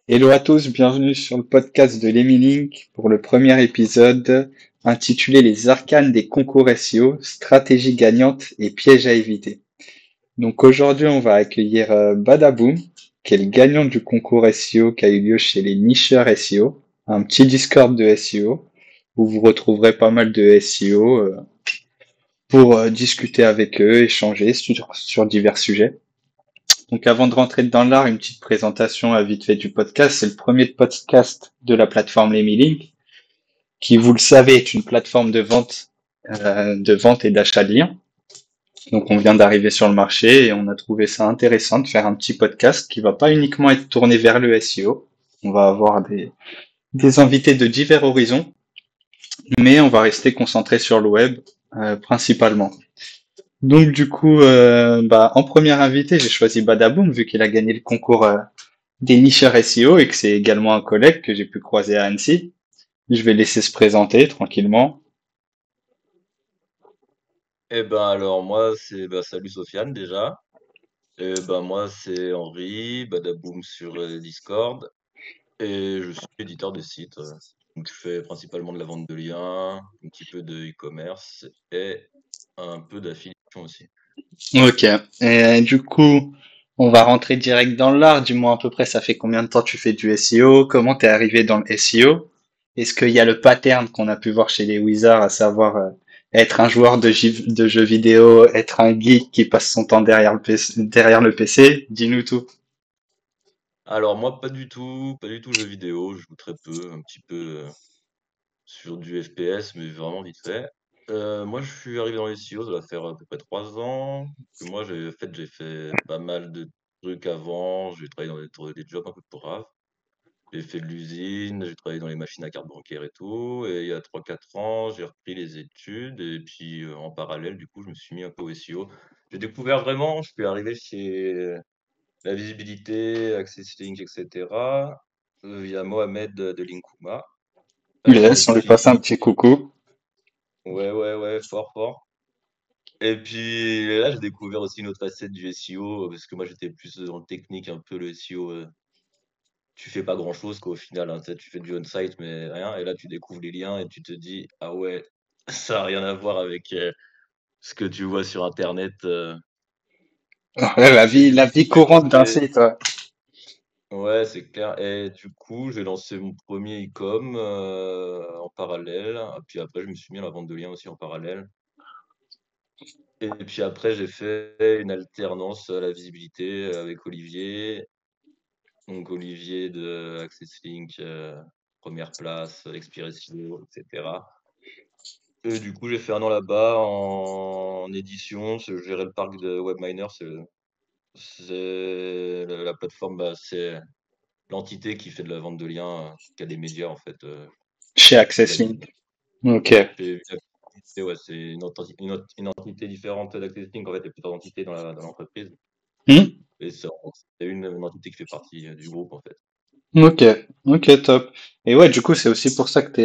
Hello à tous, bienvenue sur le podcast de l'Emilink pour le premier épisode intitulé Les arcanes des concours SEO, stratégies gagnantes et pièges à éviter. Donc aujourd'hui, on va accueillir Badaboom, qui est le gagnant du concours SEO qui a eu lieu chez les nicheurs SEO, un petit Discord de SEO où vous retrouverez pas mal de SEO pour discuter avec eux, échanger sur divers sujets. Donc avant de rentrer dans l'art, une petite présentation à vite fait du podcast. C'est le premier podcast de la plateforme Lemilink, qui, vous le savez, est une plateforme de vente et d'achat de liens. Donc on vient d'arriver sur le marché et on a trouvé ça intéressant de faire un petit podcast qui va pas uniquement être tourné vers le SEO. On va avoir des invités de divers horizons, mais on va rester concentré sur le web principalement. Donc du coup, en premier invité, j'ai choisi Badaboom vu qu'il a gagné le concours des nicheurs SEO et que c'est également un collègue que j'ai pu croiser à Annecy. Je vais laisser se présenter tranquillement. Alors moi c'est salut Sofiane déjà. Moi c'est Henri, Badaboom sur Discord et je suis éditeur de site. Donc je fais principalement de la vente de liens, un petit peu de e-commerce et un peu d'affiliation aussi. Ok. Et du coup, on va rentrer direct dans l'art. Dis-moi à peu près, ça fait combien de temps tu fais du SEO? Comment t'es arrivé dans le SEO? Est-ce qu'il y a le pattern qu'on a pu voir chez les Wizards, à savoir être un joueur de jeux vidéo, être un geek qui passe son temps derrière le PC, derrière le PC? Dis-nous tout. Alors moi pas du tout jeux vidéo, je joue très peu, un petit peu sur du FPS mais vraiment vite fait. Moi je suis arrivé dans les SEO, ça va faire à peu près 3 ans. Que moi j'ai fait pas mal de trucs avant, j'ai travaillé dans des jobs un peu braves. J'ai fait de l'usine, j'ai travaillé dans les machines à carte bancaire et tout et il y a 3 4 ans, j'ai repris les études et puis, en parallèle, du coup, je me suis mis un peu au SEO. J'ai découvert vraiment, je suis arrivé chez La Visibilité, Access Link et cetera, via Mohamed de Linkuma, et Yes, on lui puis passe un petit coucou. ouais, ouais, ouais, fort, fort, et puis là, j'ai découvert aussi une autre facette du SEO, parce que moi, j'étais plus dans le technique, un peu le SEO, tu fais pas grand-chose quoi au final, hein, tu sais, tu fais du on-site mais rien et là tu découvres les liens et tu te dis: «Ah ouais, ça a rien à voir avec, ce que tu vois sur internet», Ouais, et du la coup vie j'ai courante d'un lancé site, ouais. ouais, c'est clair, et du coup j'ai lancé mon premier e-com, en parallèle, et puis après je me suis mis à la vente de liens aussi en parallèle, et puis après j'ai fait une alternance à la visibilité avec Olivier, donc Olivier de Access Link, Première Place, Expiration et cetera. Et du coup, j'ai fait 1 an là-bas en édition, je gérais le parc de Webminer, c'est la plateforme, c'est l'entité qui fait de la vente de liens, qui a des médias en fait, Chez via AccessLink. Ok. ouais, c'est une entité différente d'Accessing, en fait, il y a plusieurs entités dans l'entreprise Hmm. et c'est une entité qui fait partie, du groupe en fait. Ok. Ok, top. Et ouais, du coup, c'est aussi pour ça que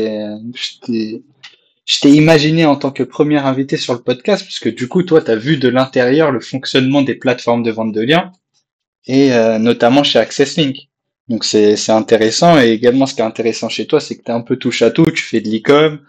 je t'ai imaginé en tant que premier invité sur le podcast, parce que du coup, toi, tu as vu de l'intérieur le fonctionnement des plateformes de vente de liens, et notamment chez AccessLink. Donc c'est intéressant, et également ce qui est intéressant chez toi, c'est que tu es un peu touche à tout, tu fais de l'e-com,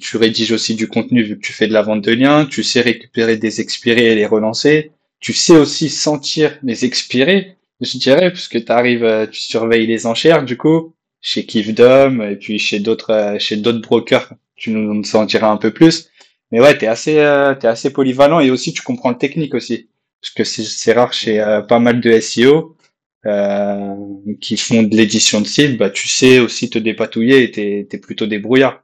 tu rédiges aussi du contenu vu que tu fais de la vente de liens, tu sais récupérer des expirés et les relancer, tu sais aussi sentir les expirés, je dirais, puisque tu arrives, tu surveilles les enchères du coup, chez Kifdom, et puis chez d'autres brokers, tu nous en diras un peu plus. Mais ouais, t'es assez polyvalent et aussi tu comprends le technique aussi. Parce que c'est rare chez Mmh. pas mal de SEO euh, qui font de l'édition de site, bah tu sais aussi te dépatouiller et t'es plutôt débrouillard.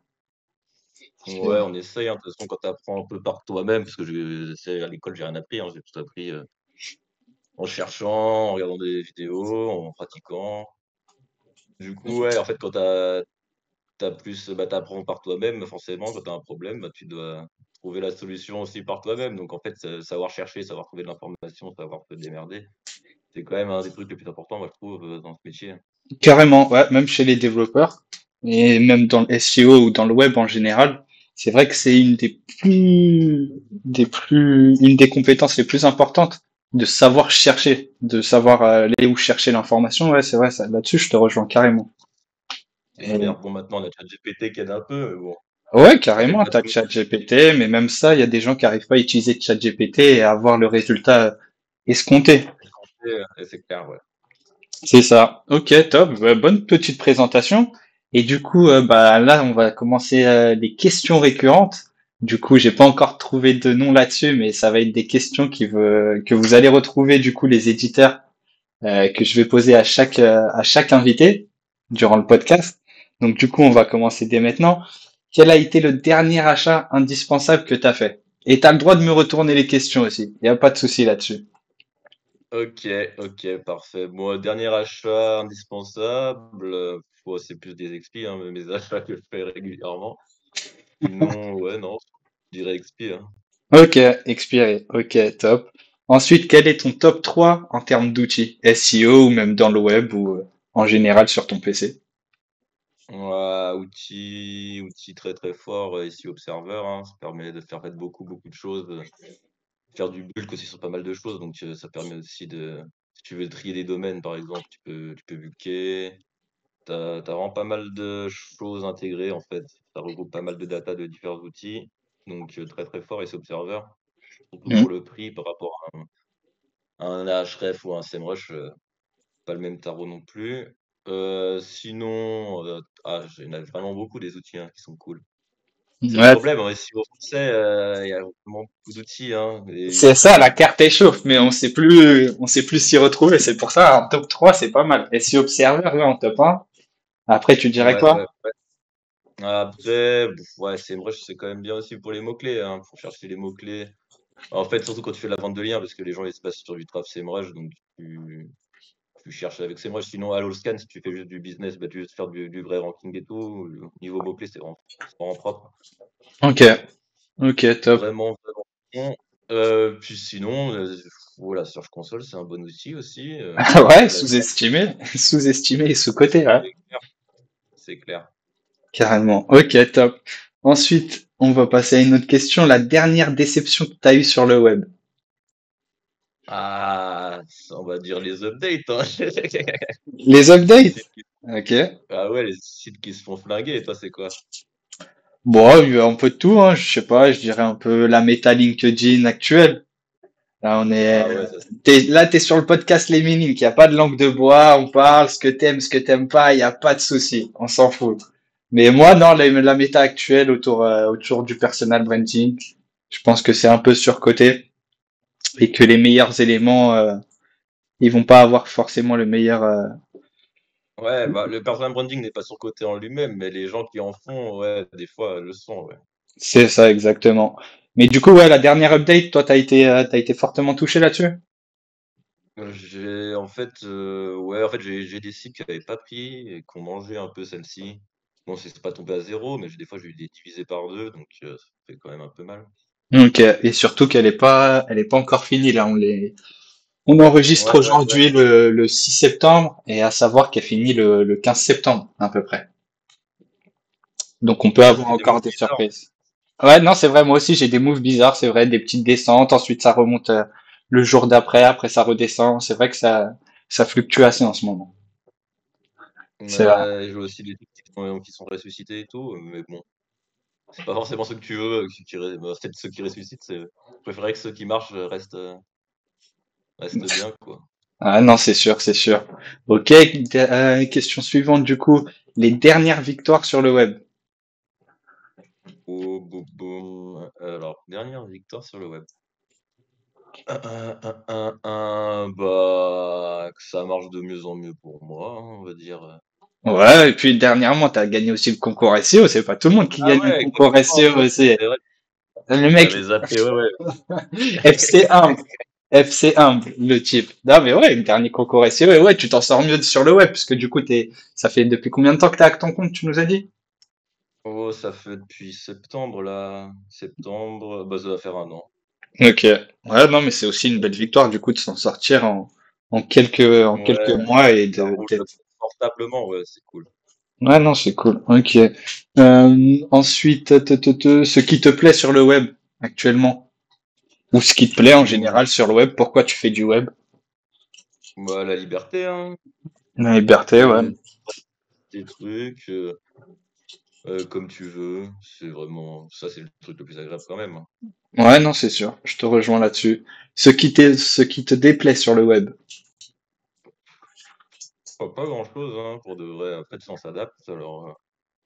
Ouais, on essaye, hein, de toute façon quand tu apprends un peu par toi-même, parce que à l'école, j'ai rien appris, hein, j'ai tout appris, en cherchant, en regardant des vidéos, en pratiquant. Du coup, ouais, en fait, quand tu plus tu apprends par toi-même, forcément, quand tu as un problème, tu dois trouver la solution aussi par toi-même. Donc en fait, savoir chercher, savoir trouver de l'information, savoir te démerder, c'est quand même un des trucs les plus importants, moi, je trouve, dans ce métier. Carrément, ouais, même chez les développeurs et même dans le SEO ou dans le web en général, c'est vrai que c'est une des compétences les plus importantes de savoir chercher, de savoir aller où chercher l'information. Ouais, c'est vrai, ça, là-dessus, je te rejoins carrément. C'est Et- clair. Bon, maintenant, on a ChatGPT qui aide un peu, mais bon, ouais, ça fait carrément, pas t'as tout le ChatGPT, mais même ça, il y a des gens qui arrivent pas à utiliser ChatGPT et à avoir le résultat escompté. monde, et c'est clair, ouais. C'est ça. Ok, top. Bah, bonne petite présentation. Et du coup, bah là, on va commencer les questions récurrentes. Du coup, j'ai pas encore trouvé de nom là-dessus, mais ça va être des questions que vous allez retrouver du coup les éditeurs que je vais poser à chaque invité durant le podcast. Donc du coup, on va commencer dès maintenant. Quel a été le dernier achat indispensable que tu as fait? Et tu as le droit de me retourner les questions aussi. Il n'y a pas de souci là-dessus. OK, OK, parfait. Moi, dernier achat indispensable, bon, c'est plus des expi, hein, mes achats que je fais régulièrement. Sinon, ouais, non, je dirais expi, hein. Ok, expiré. Ok, top. Ensuite, quel est ton top 3 en termes d'outils? SEO ou même dans le web ou en général sur ton PC? Ouais, outil très, très fort, ici Observer, hein. Ça permet de faire beaucoup, beaucoup de choses, faire du bulk aussi sur pas mal de choses, donc ça permet aussi de si tu veux trier des domaines, par exemple, tu peux bulker. Tu as vraiment pas mal de choses intégrées, en fait. Ça regroupe pas mal de data de différents outils, donc très, très fort ici Observer, surtout Hmm. pour le prix par rapport à un Ahref ou un Semrush, pas le même tarot non plus. Sinon, il y en a vraiment beaucoup des outils, hein, qui sont cool. C'est le Ouais, problème, hein, si on sait, il y a vraiment beaucoup d'outils, hein, et c'est ça, la carte échauffe, mais on sait plus s'y retrouver. C'est pour ça, en top 3 c'est pas mal. SEO Observer, là, en top 1. Après, tu dirais ouais, quoi? ouais, ouais. Après, ouais, Semrush, c'est quand même bien aussi pour les mots-clés, hein, pour chercher les mots-clés. En fait, surtout quand tu fais la vente de liens, parce que les gens ils se basent sur du traf SEMrush, donc tu cherches avec SEMrush. Sinon, Alloscan, si tu fais juste du business, bah, tu veux juste faire du vrai ranking et tout. Niveau mots-clés, c'est vraiment propre. Ok, ok, top. Vraiment, vraiment bon. Puis sinon, voilà, Search Console, c'est un bon outil aussi. Ah ouais, Après, la search, sous-estimé, sous-estimé et sous-coté, ouais. c'est clair. C'est clair. Carrément. Ok, top. Ensuite, on va passer à une autre question. La dernière déception que tu as eue sur le web. Ah, on va dire les updates, hein. Les Les updates? sites qui... Ok. Ah ouais, les sites qui se font flinguer, et toi, c'est quoi? Bon, il y a un peu de tout, hein. Je sais pas, je dirais un peu la méta LinkedIn actuelle. Là, Ah ouais, ça t'es sur le podcast Les Minimes, il n'y a pas de langue de bois, on parle ce que t'aimes pas, il n'y a pas de souci, on s'en fout. Mais moi, non, la méta actuelle autour du personal branding, je pense que c'est un peu surcoté et que les meilleurs éléments, ils vont pas avoir forcément le meilleur. Ouais, bah, le personal branding n'est pas surcoté en lui-même, mais les gens qui en font, ouais, des fois, le sont, ouais. C'est ça exactement. Mais du coup, ouais, la dernière update, toi, t'as été fortement touché là-dessus? Ouais, en fait, j'ai des sites qui n'avaient pas pris et qui ont mangé un peu celle-ci. Bon, c'est pas tombé à zéro, mais des fois, j'ai eu des divisés par deux, donc ça fait quand même un peu mal. Ok. Et surtout elle est pas encore finie là. On enregistre Ouais, ouais, ouais. aujourd'hui le 6 septembre et à savoir qu'elle finit le 15 septembre à peu près. Donc on peut Ouais, ça avoir fait des moves encore des bizarres. surprises. Ouais, non, c'est vrai. Moi aussi, j'ai des moves bizarres. C'est vrai, des petites descentes. Ensuite, ça remonte le jour d'après. Après, ça redescend. C'est vrai que ça fluctue assez en ce moment. C'est vrai. Ouais, je vois aussi des trucs qui sont ressuscités et tout, mais bon, c'est pas forcément ceux que tu veux, bah, peut-être ceux qui ressuscitent, je préférerais que ceux qui marchent restent bien, quoi. Ah non, c'est sûr, c'est sûr. Ok, question suivante du coup. Les dernières victoires sur le web. Oh, boum, boum. Alors, dernière victoire sur le web. Bah, que ça marche de mieux en mieux pour moi, hein, on va dire. Ouais, et puis dernièrement, t'as gagné aussi le concours SEO. C'est pas tout le monde qui Ah gagne le ouais, concours exactement, SEO aussi. c'est vrai, Le mec, j'avais zappé, ouais, ouais. FC humble. FC humble, le type. Non, mais ouais, le dernier concours SEO, et ouais, tu t'en sors mieux sur le web, parce que du coup, ça fait depuis combien de temps que t'as avec ton compte, tu nous as dit? Oh, ça fait depuis septembre, là. Septembre, bah, ça va faire un an. Ok. Ouais, non, mais c'est aussi une belle victoire, du coup, de s'en sortir en quelques Ouais, mois et ça roule d'être. confortablement, ouais, c'est cool. Ouais, non, c'est cool. Ok. Ensuite, ce qui te plaît sur le web actuellement. Ou ce qui te plaît en Mmh, général sur le web, pourquoi tu fais du web? bah, la liberté, hein. La liberté, ouais. De tes trucs, comme tu veux. C'est vraiment ça, c'est le truc le plus agréable quand même, hein. Ouais, non, c'est sûr, je te rejoins là-dessus. Ce qui te déplaît sur le web. Pas grand-chose, hein, pour de vrai. Après, on s'adapte. Alors,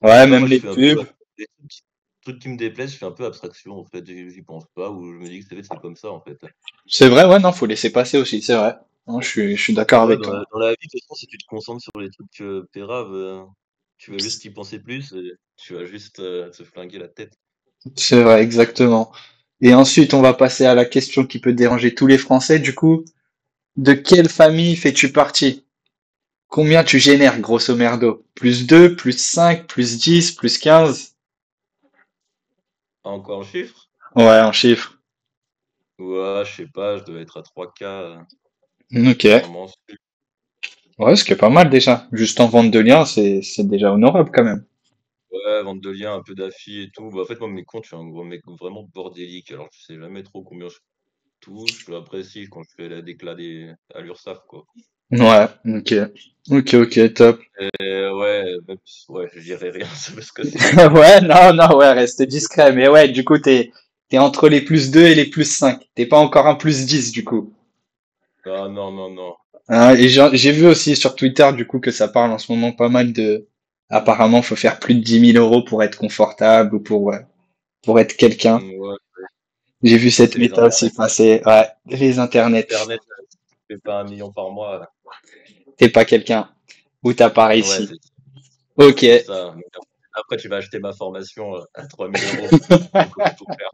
Ouais, là, même moi, je les fais un peu pubs. des trucs qui me déplaisent, je fais un peu abstraction, en fait. J'y pense pas ou je me dis que c'est comme ça, en fait. C'est vrai, ouais, non, faut laisser passer aussi, c'est vrai. Non, je suis d'accord Ouais, avec toi. dans la vie, de toute façon, si tu te concentres sur les trucs, péraves, tu vas juste y penser plus et tu vas juste, te flinguer la tête. C'est vrai, exactement. Et ensuite, on va passer à la question qui peut déranger tous les Français, du coup. De quelle famille fais-tu partie? Combien tu génères, grosso merdo? Plus 2, plus 5, plus 10, plus 15? Encore un chiffre? Ouais, en chiffres. Ouais, je sais pas, je dois être à 3K, Ok. en mensuel. Ouais, ce qui est pas mal déjà. Juste en vente de liens, c'est déjà honorable quand même. Ouais, vente de liens, un peu d'affi et tout. Bah, en fait, moi, mes comptes, je suis un gros mec vraiment bordélique, alors je sais jamais trop combien je touche. Après, si, quand je fais la déclat à l'URSSAF, quoi. Ouais, ok. Ok, ok, top. Et ouais, même ouais, je dirais rien, c'est parce que sinon ça va Ouais, être non, non, ouais, reste discret. Mais ouais, du coup, t'es entre les plus 2 et les plus 5. T'es pas encore un plus 10 du coup. ah non, non, non. Hein, et j'ai vu aussi sur Twitter, du coup, que ça parle en ce moment pas mal de... Apparemment, faut faire plus de 10 000 € pour être confortable ou pour être quelqu'un. Ouais, J'ai vu ça, cette c'est les méta aussi internets. passer. Ouais, les internets. Internet, si tu fais pas 1 million par mois, T'es pas quelqu'un. Ou t'as pas ouais, réussi. Ok. c'est ça. Donc après, tu vas acheter ma formation, à 3 000 €. Du coup, il faut faire.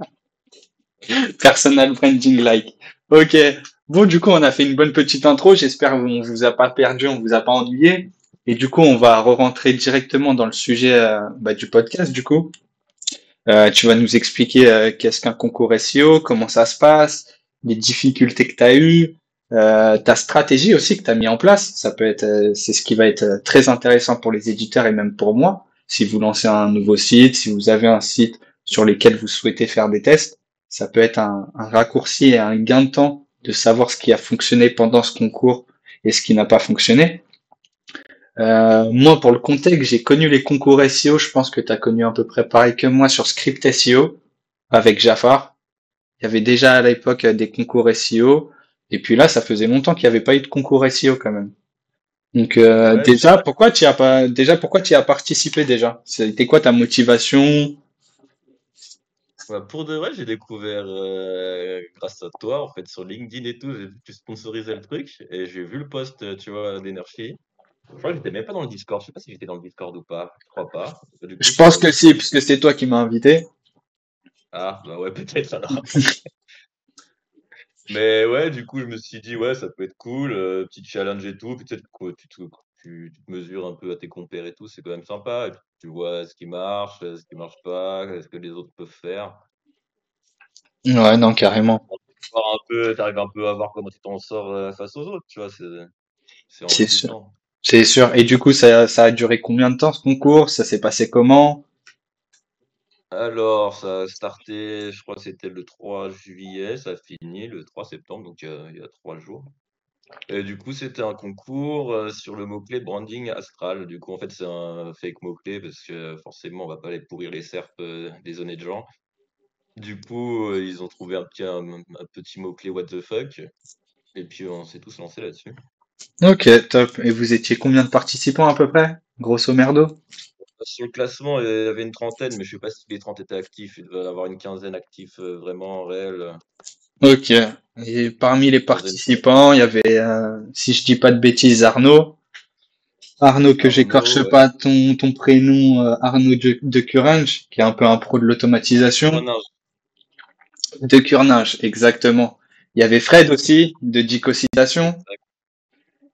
Personal branding like. Ok. Bon, du coup, on a fait une bonne petite intro. J'espère qu'on vous a pas perdu, on vous a pas ennuyé. Et du coup, on va re-rentrer directement dans le sujet du podcast, du coup. Tu vas nous expliquer qu'est-ce qu'un concours SEO, comment ça se passe, les difficultés que tu as eues, ta stratégie aussi que tu as mis en place. Ça peut être, c'est ce qui va être très intéressant pour les éditeurs et même pour moi. Si vous lancez un nouveau site, si vous avez un site sur lequel vous souhaitez faire des tests, ça peut être un raccourci et un gain de temps de savoir ce qui a fonctionné pendant ce concours et ce qui n'a pas fonctionné. Moi, pour le contexte, j'ai connu les concours SEO. Je pense que tu as connu à peu près pareil que moi sur Script SEO avec Jafar. Il y avait déjà à l'époque des concours SEO. Et puis là, ça faisait longtemps qu'il n'y avait pas eu de concours SEO quand même. Donc Ouais, c'est déjà, vrai. pourquoi tu y as pas déjà pourquoi tu y as participé déjà? C'était quoi ta motivation? Bah, pour de vrai, j'ai découvert, grâce à toi, en fait, sur LinkedIn et tout, j'ai vu que tu sponsorisais le truc et j'ai vu le post, tu vois, d'Energy. Je crois que j'étais même pas dans le Discord, je sais pas si j'étais dans le Discord ou pas, je crois pas. Du coup, Je tu pense m'as que si, sponsorisé. puisque c'est toi qui m'as invité. Ah, bah ouais, peut-être alors. Mais ouais, du coup, je me suis dit: «Ouais, ça peut être cool, petit challenge et tout». Peut-être que tu te mesures un peu à tes compères et tout, c'est quand même sympa et puis tu vois ce qui marche pas, ce que les autres peuvent faire. Ouais, non, carrément. Voir un peu tu arrives un peu à voir comment tu t'en sors, face aux autres, tu vois? C'est C'est sûr. enrichissant. C'est sûr. Et du coup, ça a duré combien de temps ce concours? Ça s'est passé comment? Alors, ça a starté, je crois que c'était le 3 juillet, ça a fini le 3 septembre, donc il y a 3 jours. Et du coup, c'était un concours, sur le mot-clé branding astral. Du coup, en fait, c'est un fake mot-clé parce que forcément, on va pas aller pourrir les SERP, des honnêtes gens. Du coup, ils ont trouvé un petit mot-clé what the fuck et puis on s'est tous lancés là-dessus. Ok, top. Et vous étiez combien de participants à peu près? Grosso merdo? Sur le classement, il y avait une trentaine, mais je sais pas si les 30 étaient actifs. Il devait y en avoir une quinzaine actifs, vraiment réels, Ok. Et parmi les quinzaine. participants, il y avait, si je dis pas de bêtises, Arnaud. Arnaud, que j'écorche Arnaud, ouais, pas ton prénom, Arnaud de Curinge, qui est un peu un pro de l'automatisation. Renard, De Curnage, exactement. Il y avait Fred aussi, de Dicocitation. exact,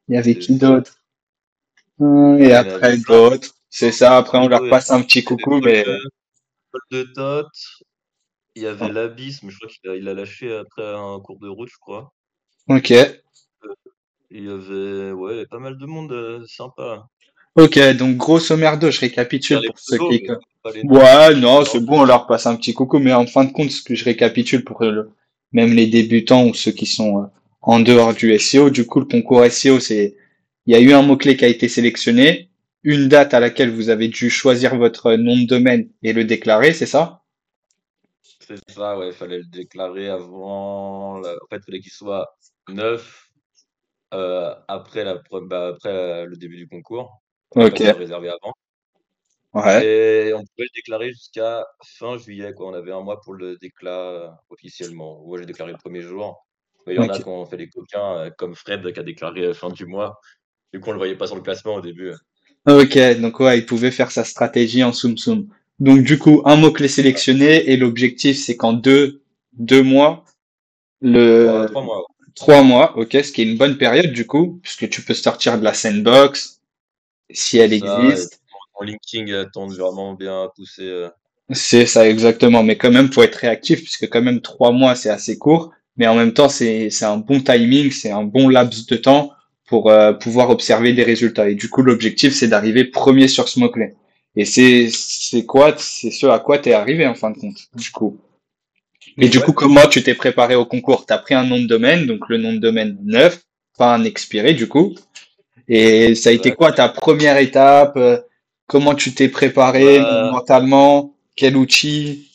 Il y avait c'est qui ça. d'autre? Et Ouais, il y en avait après plein. d'autres. C'est ça, après on leur Fredo, passe un petit il y avait coucou, mais Paul de Tot, il y avait l'Abysse, mais je crois qu'il a lâché après un cours de route, je crois. ok. Heu, il y avait ouais, il y avait pas mal de monde, sympa. Ok, donc grosso merdo, je Dire récapitule les pour ceux pseudos, qui... mais pas les noms. Ouais, non, c'est Non, bon, on leur passe un petit coucou, mais en fin de compte, ce que je récapitule pour même les débutants ou ceux qui sont en dehors du SEO. Du coup, le concours SEO, il y a eu un mot-clé qui a été sélectionné, une date à laquelle vous avez dû choisir votre nom de domaine et le déclarer, c'est ça? C'est ça, ouais, il fallait le déclarer avant. En fait, il fallait qu'il soit neuf après le début du concours. On n'a pas Ok, pu le réserver avant. ouais, Et on pouvait le déclarer jusqu'à fin juillet, quoi. On avait un mois pour le déclat officiellement. Moi, j'ai déclaré le premier jour. Mais il y en a ok. qui ont fait les coquins, comme Fred qui a déclaré fin du mois. Du coup, on le voyait pas sur le classement au début. Ok, donc ouais, il pouvait faire sa stratégie en Soum Soum. Donc du coup, un mot-clé sélectionné et l'objectif c'est qu'en deux mois, le 3 mois. 3 mois, ok, ce qui est une bonne période du coup, puisque tu peux sortir de la sandbox si C'est elle ça. Et existe. ton LinkedIn tourne vraiment bien poussé. C'est ça exactement, mais quand même faut être réactif puisque quand même 3 mois c'est assez court, mais en même temps c'est un bon timing, c'est un bon laps de temps pour pouvoir observer des résultats. Et du coup l'objectif c'est d'arriver premier sur ce mot-clé. Et c'est ce à quoi t'es arrivé en fin de compte. Du coup. Et du coup Ouais, comment tu t'es préparé au concours? T'as pris un nom de domaine, donc le nom de domaine neuf, pas un expiré du coup. Et ça a été exact. quoi ta première étape? Comment tu t'es préparé Bah, mentalement? Quel outil?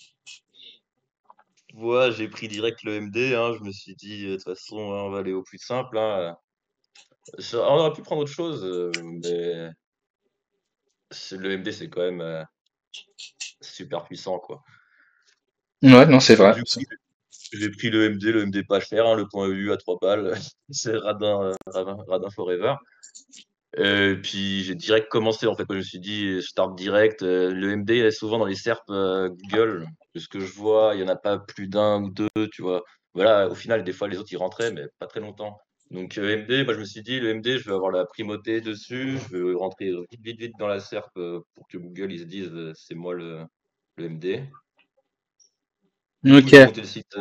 j'ai pris direct le MD, hein. Je me suis dit, de toute façon, hein, on va aller au plus simple, hein. On aurait pu prendre autre chose, mais le MD, c'est quand même super puissant, quoi. Ouais, non, c'est vrai. Du coup, j'ai pris le MD pas cher, hein, le point EU à 3 balles. C'est radin, radin forever. Et puis j'ai direct commencé en fait, moi je me suis dit: «Je starte direct», le MD est souvent dans les SERP, Google. De ce que je vois, il y en a pas plus d'un ou 2, tu vois? Voilà, au final, des fois les autres, ils rentraient, mais pas très longtemps. Donc MD, moi je me suis dit: «Le MD, je veux avoir la primauté dessus, je veux rentrer vite, vite, vite dans la SERP, pour que Google, ils se disent, c'est moi le MD». Du coup, Ok. j'ai monté le site,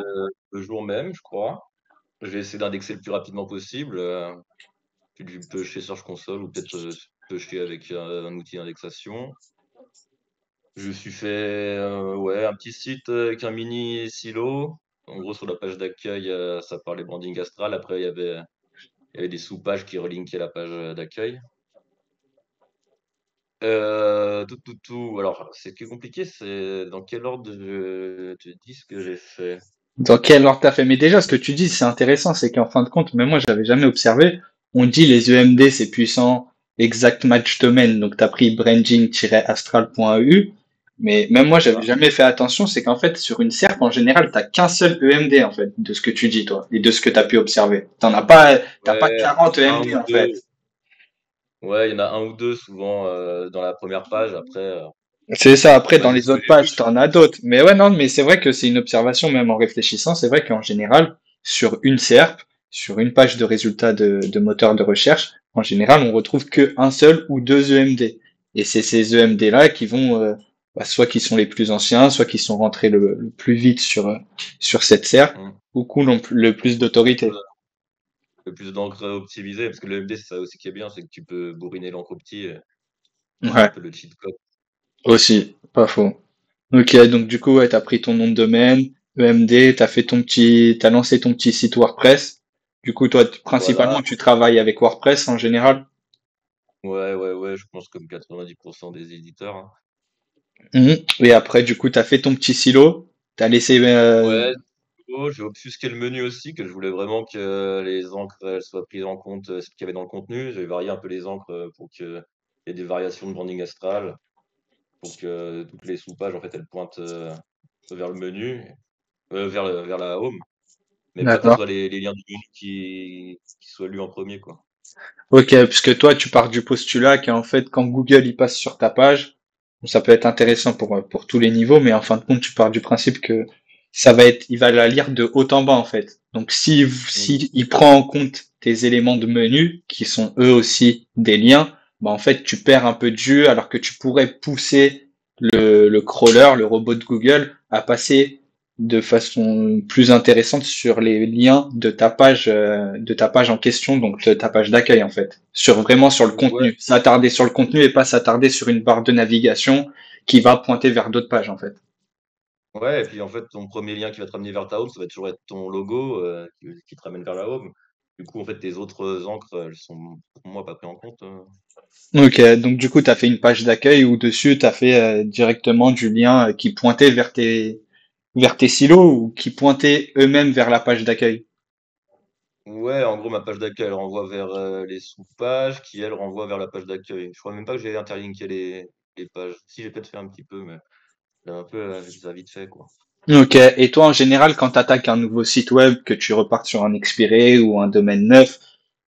le jour même, je crois. J'ai essayé d'indexer le plus rapidement possible, tu peux chez Search Console ou peut-être, pêcher avec, un outil d'indexation. Je me suis fait, ouais, un petit site, avec un mini silo. En gros, sur la page d'accueil, ça parlait branding astral. Après, il y avait des sous-pages qui relinkaient la page, d'accueil. Alors, c'est plus compliqué, c'est dans quel ordre je te dis ce que j'ai fait? Dans quel ordre t'as fait? Mais déjà, ce que tu dis, c'est intéressant, c'est qu'en fin de compte, même moi, j'avais jamais observé. On dit les EMD, c'est puissant, exact match domaine. Donc, t'as pris branding-astral.eu. Mais même moi, C'est j'avais ça. jamais fait attention. C'est qu'en fait, sur une SERP, en général, t'as qu'un seul EMD, en fait, de ce que tu dis, toi, et de ce que t'as pu observer. T'as pas Ouais, 40 un EMD, ou en 2. fait. Ouais, il y en a un ou 2 souvent, dans la première page. Après, C'est ça. Après, dans bah, de ce les que autres j'ai vu, pages, t'en as d'autres. Mais ouais, non, mais c'est vrai que c'est une observation, même en réfléchissant. C'est vrai qu'en général, sur une SERP, sur une page de résultats de moteur de recherche, en général, on retrouve que un seul ou deux EMD. Et c'est ces EMD-là qui vont, soit qui sont les plus anciens, soit qui sont rentrés le plus vite sur cette SERP, mmh, ou qui ont le plus d'autorité. le plus d'encre optimisée, parce que le MD, c'est ça aussi qui est bien, c'est que tu peux bourriner l'encre opti, c'est un Ouais, peu le cheat code. aussi, pas faux. Ok, donc du coup, ouais, t'as pris ton nom de domaine, EMD, t'as lancé ton petit site WordPress. Du coup, toi, Voilà, principalement, tu travailles avec WordPress en général. ouais, ouais, ouais, je pense comme 90 des éditeurs, hein. Mhm. Et après, du coup, t'as fait ton petit silo, t'as laissé, Ouais, j'ai obfusqué le menu aussi, que je voulais vraiment que les encres, elles soient prises en compte, ce qu'il y avait dans le contenu. J'ai varié un peu les encres, pour qu'il y ait des variations de branding astral, pour que toutes les sous-pages, en fait, elles pointent, vers le menu, vers la home, mais pas que ce d'accord. soit les liens du menu qui soient lus en premier, quoi. Ok, puisque toi, tu pars du postulat qu'en fait, quand Google il passe sur ta page, ça peut être intéressant pour tous les niveaux, mais en fin de compte, tu pars du principe que il va la lire de haut en bas, en fait. Donc, Mmh. si il prend en compte tes éléments de menu, qui sont eux aussi des liens, bah, en fait, tu perds un peu de jus, alors que tu pourrais pousser le crawler, le robot de Google, à passer de façon plus intéressante sur les liens de ta page en question, donc de ta page d'accueil en fait, sur le Ouais, contenu, s'attarder sur le contenu et pas s'attarder sur une barre de navigation qui va pointer vers d'autres pages en fait. Ouais, et puis en fait, ton premier lien qui va te ramener vers ta home, ça va toujours être ton logo qui te ramène vers la home. Du coup, en fait, tes autres encres, elles sont pour moi pas pris en compte. Ok, donc du coup, tu as fait une page d'accueil où dessus, tu as fait directement du lien qui pointait vers tes silos ou qui pointaient eux-mêmes vers la page d'accueil. Ouais, en gros, ma page d'accueil, elle renvoie vers les sous-pages qui, elles, renvoient vers la page d'accueil. Je crois même pas que j'ai interlinké les pages. Si, j'ai peut-être fait un petit peu, mais j'ai un peu ça vite fait, quoi. Ok, et toi, en général, quand tu attaques un nouveau site web, que tu repartes sur un expiré ou un domaine neuf,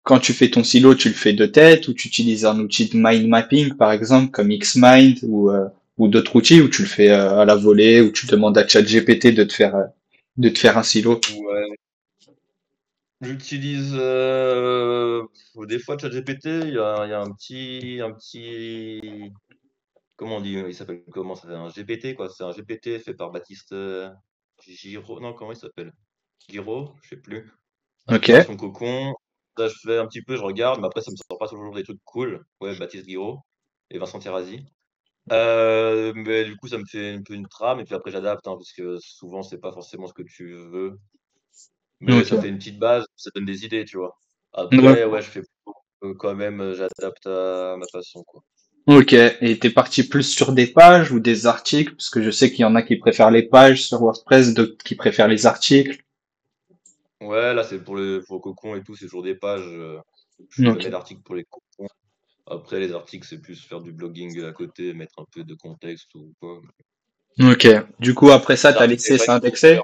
quand tu fais ton silo, tu le fais de tête ou tu utilises un outil de mind mapping, par exemple, comme Xmind ou d'autres outils où tu le fais à la volée, où tu demandes à ChatGPT de te faire un silo. Ouais, j'utilise des fois ChatGPT, il y a un petit comment on dit? Il s'appelle comment ça? C'est un GPT, quoi. C'est un GPT fait par Baptiste Giraud. Non, comment il s'appelle? Giraud? Je sais plus. Un Ok, peu version cocon. Ça, je fais un petit peu, je regarde, mais après, ça me sort pas toujours des trucs cool. Ouais, Baptiste Giraud et Vincent Terrazi. Mais du coup, ça me fait un peu une trame, et puis après, j'adapte, hein, parce que souvent, c'est pas forcément ce que tu veux. Mais ça fait ok. une petite base, ça donne des idées, tu vois. Ouais. Après, ouais, je fais quand même, j'adapte à ma façon, quoi. Ok, et t'es parti plus sur des pages ou des articles? Parce que je sais qu'il y en a qui préfèrent les pages sur WordPress, d'autres qui préfèrent les articles. Ouais, là, c'est pour cocon et tout, c'est toujours des pages. Je fais Ok. jamais d'articles pour les cocons. Après, les articles, c'est plus faire du blogging à côté, mettre un peu de contexte ou quoi. Ok. Du coup, après ça, Les t'as articles, il y a laissé pas une grosse valeur. s'indexer?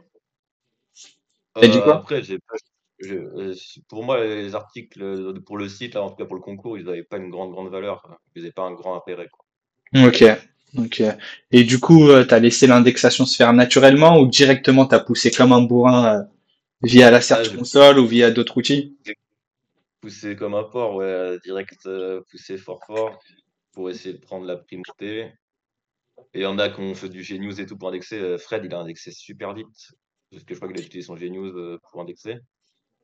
T'as dit quoi? Après, j'ai pas, pour moi, les articles pour le site, là, en tout cas pour le concours, ils n'avaient pas une grande valeur. Ils n'avaient pas un grand intérêt, quoi. Ok. Ok. Et du coup, t'as laissé l'indexation se faire naturellement ou directement t'as poussé comme un bourrin via la Ah, Search Console ou via d'autres outils? j'ai poussé comme un porc, ouais, direct, poussé fort pour essayer de prendre la primauté. Et il y en a qui ont fait du Gnews et tout pour indexer. Fred, il a indexé super vite, parce que je crois qu'il a utilisé son Gnews pour indexer.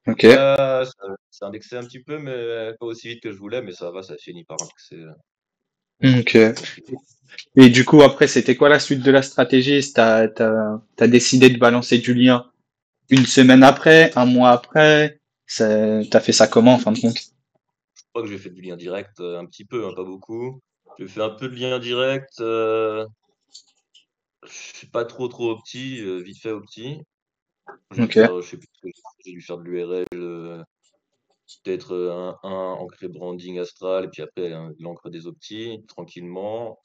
Ok. Ça a indexé un petit peu, mais pas aussi vite que je voulais, mais ça va, ça a fini par indexer Ok. tranquille. Et du coup, après, c'était quoi la suite de la stratégie? T'as décidé de balancer du lien une semaine après, un mois après? T'as fait ça comment en fin de compte? Je crois que j'ai fait du lien direct, un petit peu, hein, pas beaucoup. J'ai fait un peu de lien direct, je suis pas trop opti, vite fait opti. J'ai dû Ok. faire, je sais plus ce que j'ai dû faire de l'URL, peut-être, un ancré branding Astral et puis après, l'encre des optis, tranquillement.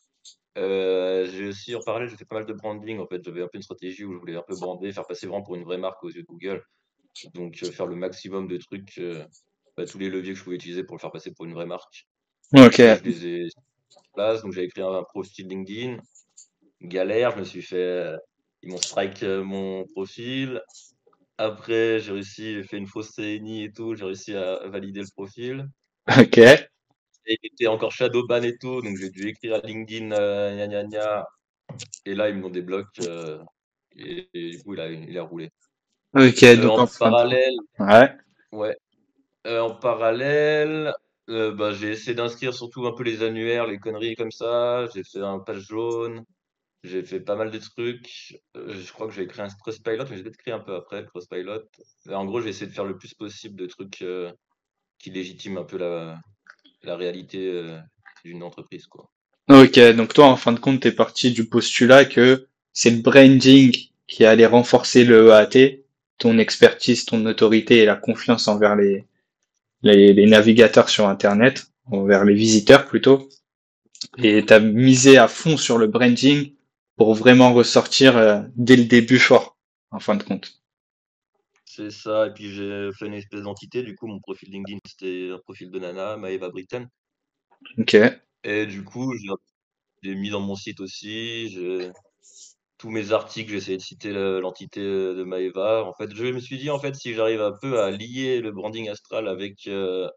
J'ai aussi en parallèle, j'ai fait pas mal de branding en fait. J'avais un peu une stratégie où je voulais un peu brander, faire passer vraiment pour une vraie marque aux yeux de Google. Donc faire le maximum de trucs, tous les leviers que je pouvais utiliser pour le faire passer pour une vraie marque. Ok. Ça, je les ai mis en place. Donc j'avais créé un profil LinkedIn. Galère, je me suis fait, ils m'ont strike mon profil. Après, j'ai fait une fausse CNI et tout. J'ai réussi à valider le profil. Ok. Et il était encore shadow ban et tout. Donc j'ai dû écrire à LinkedIn, gna gna gna. Et là, ils me l'ont débloqué. Et du coup, il a roulé. Ok. Donc En en fin de compte. parallèle, Ouais. ouais, en parallèle, j'ai essayé d'inscrire surtout un peu les annuaires, les conneries comme ça. J'ai fait un page jaune, j'ai fait pas mal de trucs. Je crois que j'ai créé un Trustpilot, mais j'ai peut-être créé un peu après le Trustpilot. En gros, j'ai essayé de faire le plus possible de trucs qui légitiment un peu la réalité d'une entreprise, quoi. Ok. Donc toi, en fin de compte, t'es parti du postulat que c'est le branding qui allait renforcer le EAT, ton expertise, ton autorité et la confiance envers les navigateurs sur Internet, envers les visiteurs plutôt. Et t'as misé à fond sur le branding pour vraiment ressortir dès le début fort, en fin de compte. C'est ça, et puis j'ai fait une espèce d'entité. Du coup, mon profil LinkedIn, c'était un profil de nana, Maëva Britten. Ok. Et du coup, j'ai mis dans mon site aussi. Tous mes articles, j'ai essayé de citer l'entité de Maeva. En fait, je me suis dit, en fait, si j'arrive un peu à lier le branding astral avec le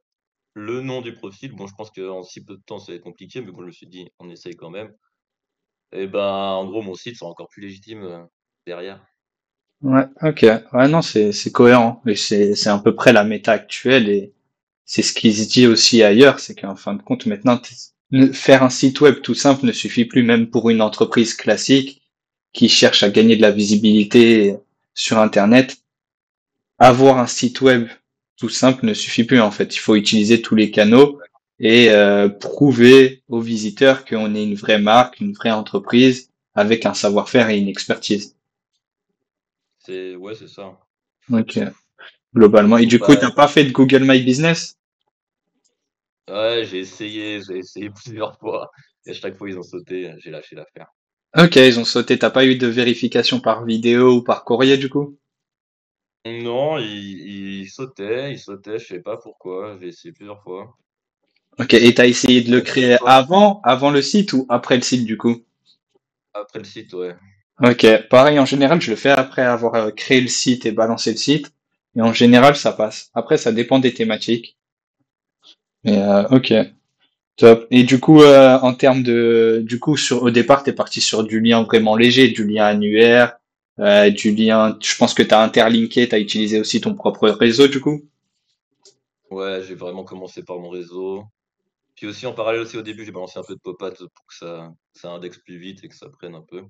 nom du profil, bon, je pense qu'en si peu de temps, ça va être compliqué, mais bon, je me suis dit, on essaye quand même. Et ben, en gros, mon site sera encore plus légitime derrière. Ouais, ok. Ouais, non, c'est cohérent. Et c'est à peu près la méta actuelle et c'est ce qui se dit aussi ailleurs, c'est qu'en fin de compte, maintenant, faire un site web tout simple ne suffit plus même pour une entreprise classique. qui cherchent à gagner de la visibilité sur Internet, avoir un site web tout simple ne suffit plus en fait. Il faut utiliser tous les canaux et prouver aux visiteurs qu'on est une vraie marque, une vraie entreprise avec un savoir-faire et une expertise. Ouais, c'est ça. Donc globalement. Et Faut du coup, pas. t'as pas fait de Google My Business? Ouais, j'ai essayé plusieurs fois. Et à chaque fois, ils ont sauté. J'ai lâché l'affaire. Ok, ils ont sauté. T'as pas eu de vérification par vidéo ou par courrier du coup? Non, ils sautaient. Je sais pas pourquoi. J'ai essayé plusieurs fois. Ok, et t'as essayé de le Après, créer toi, avant le site ou après le site du coup? après le site, ouais. Ok, pareil, en général, je le fais après avoir créé le site et balancé le site. Et en général, ça passe. Après, ça dépend des thématiques. Mais ok, top. Et du coup, en termes du coup, au départ, t'es parti sur du lien vraiment léger, du lien annuaire, du lien. Je pense que t'as interlinké, t'as utilisé aussi ton propre réseau du coup. Ouais, j'ai vraiment commencé par mon réseau. Puis aussi, en parallèle aussi, au début, j'ai balancé un peu de pop-ads pour que ça indexe plus vite et que ça prenne un peu.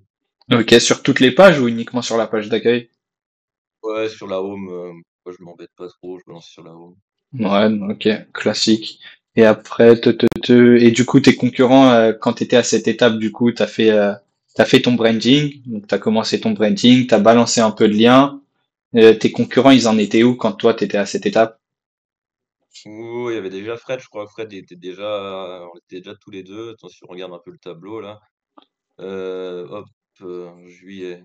Ok, sur toutes les pages ou uniquement sur la page d'accueil? Ouais, sur la home, moi, je m'embête pas trop, je balance sur la home. Ouais, ok, classique. Et après, et du coup, tes concurrents, quand tu étais à cette étape, du coup, t'as fait ton branding, donc t'as commencé ton branding, t'as balancé un peu de liens. Tes concurrents, ils en étaient où quand toi, t'étais à cette étape? Ouh, il y avait déjà Fred, je crois. Fred était déjà, on était déjà tous les deux. Attends, si on regarde un peu le tableau là. Hop, juillet.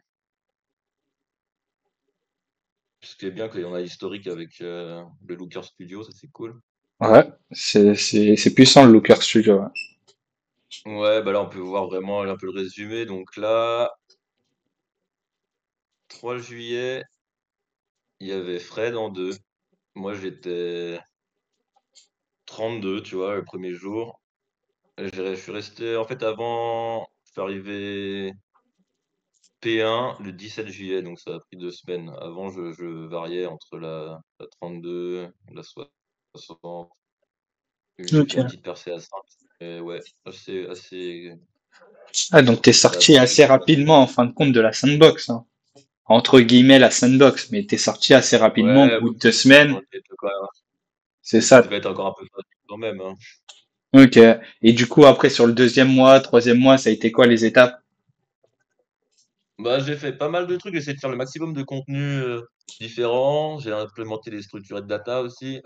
Ce qui est bien qu'il y en a historique avec le Looker Studio, ça c'est cool. Ouais, c'est puissant le Looker Studio. Ouais. Ouais, bah là on peut voir vraiment un peu le résumé. Donc là, 3 juillet, il y avait Fred en 2. Moi j'étais 32, tu vois, le premier jour. Je suis resté, en fait, avant, je suis arrivé P1 le 17 juillet, donc ça a pris 2 semaines. Avant, je variais entre la 32, la 60. J'ai fait une Ok. petite percée à 5. Et ouais, assez. Ah, donc t'es Ça a sorti pris du assez temps. rapidement en fin de compte de la sandbox, hein. Entre guillemets la sandbox, mais t'es sorti assez rapidement au Ouais, bout bah, de 2 semaines. on était quand même. C'est Ça ça. devait être encore un peu facile quand même, hein. Ok. Et du coup, après, sur le deuxième mois, troisième mois, ça a été quoi les étapes? Bah, j'ai fait pas mal de trucs. J'ai essayé de faire le maximum de contenus différents. J'ai implémenté les structurés de data aussi.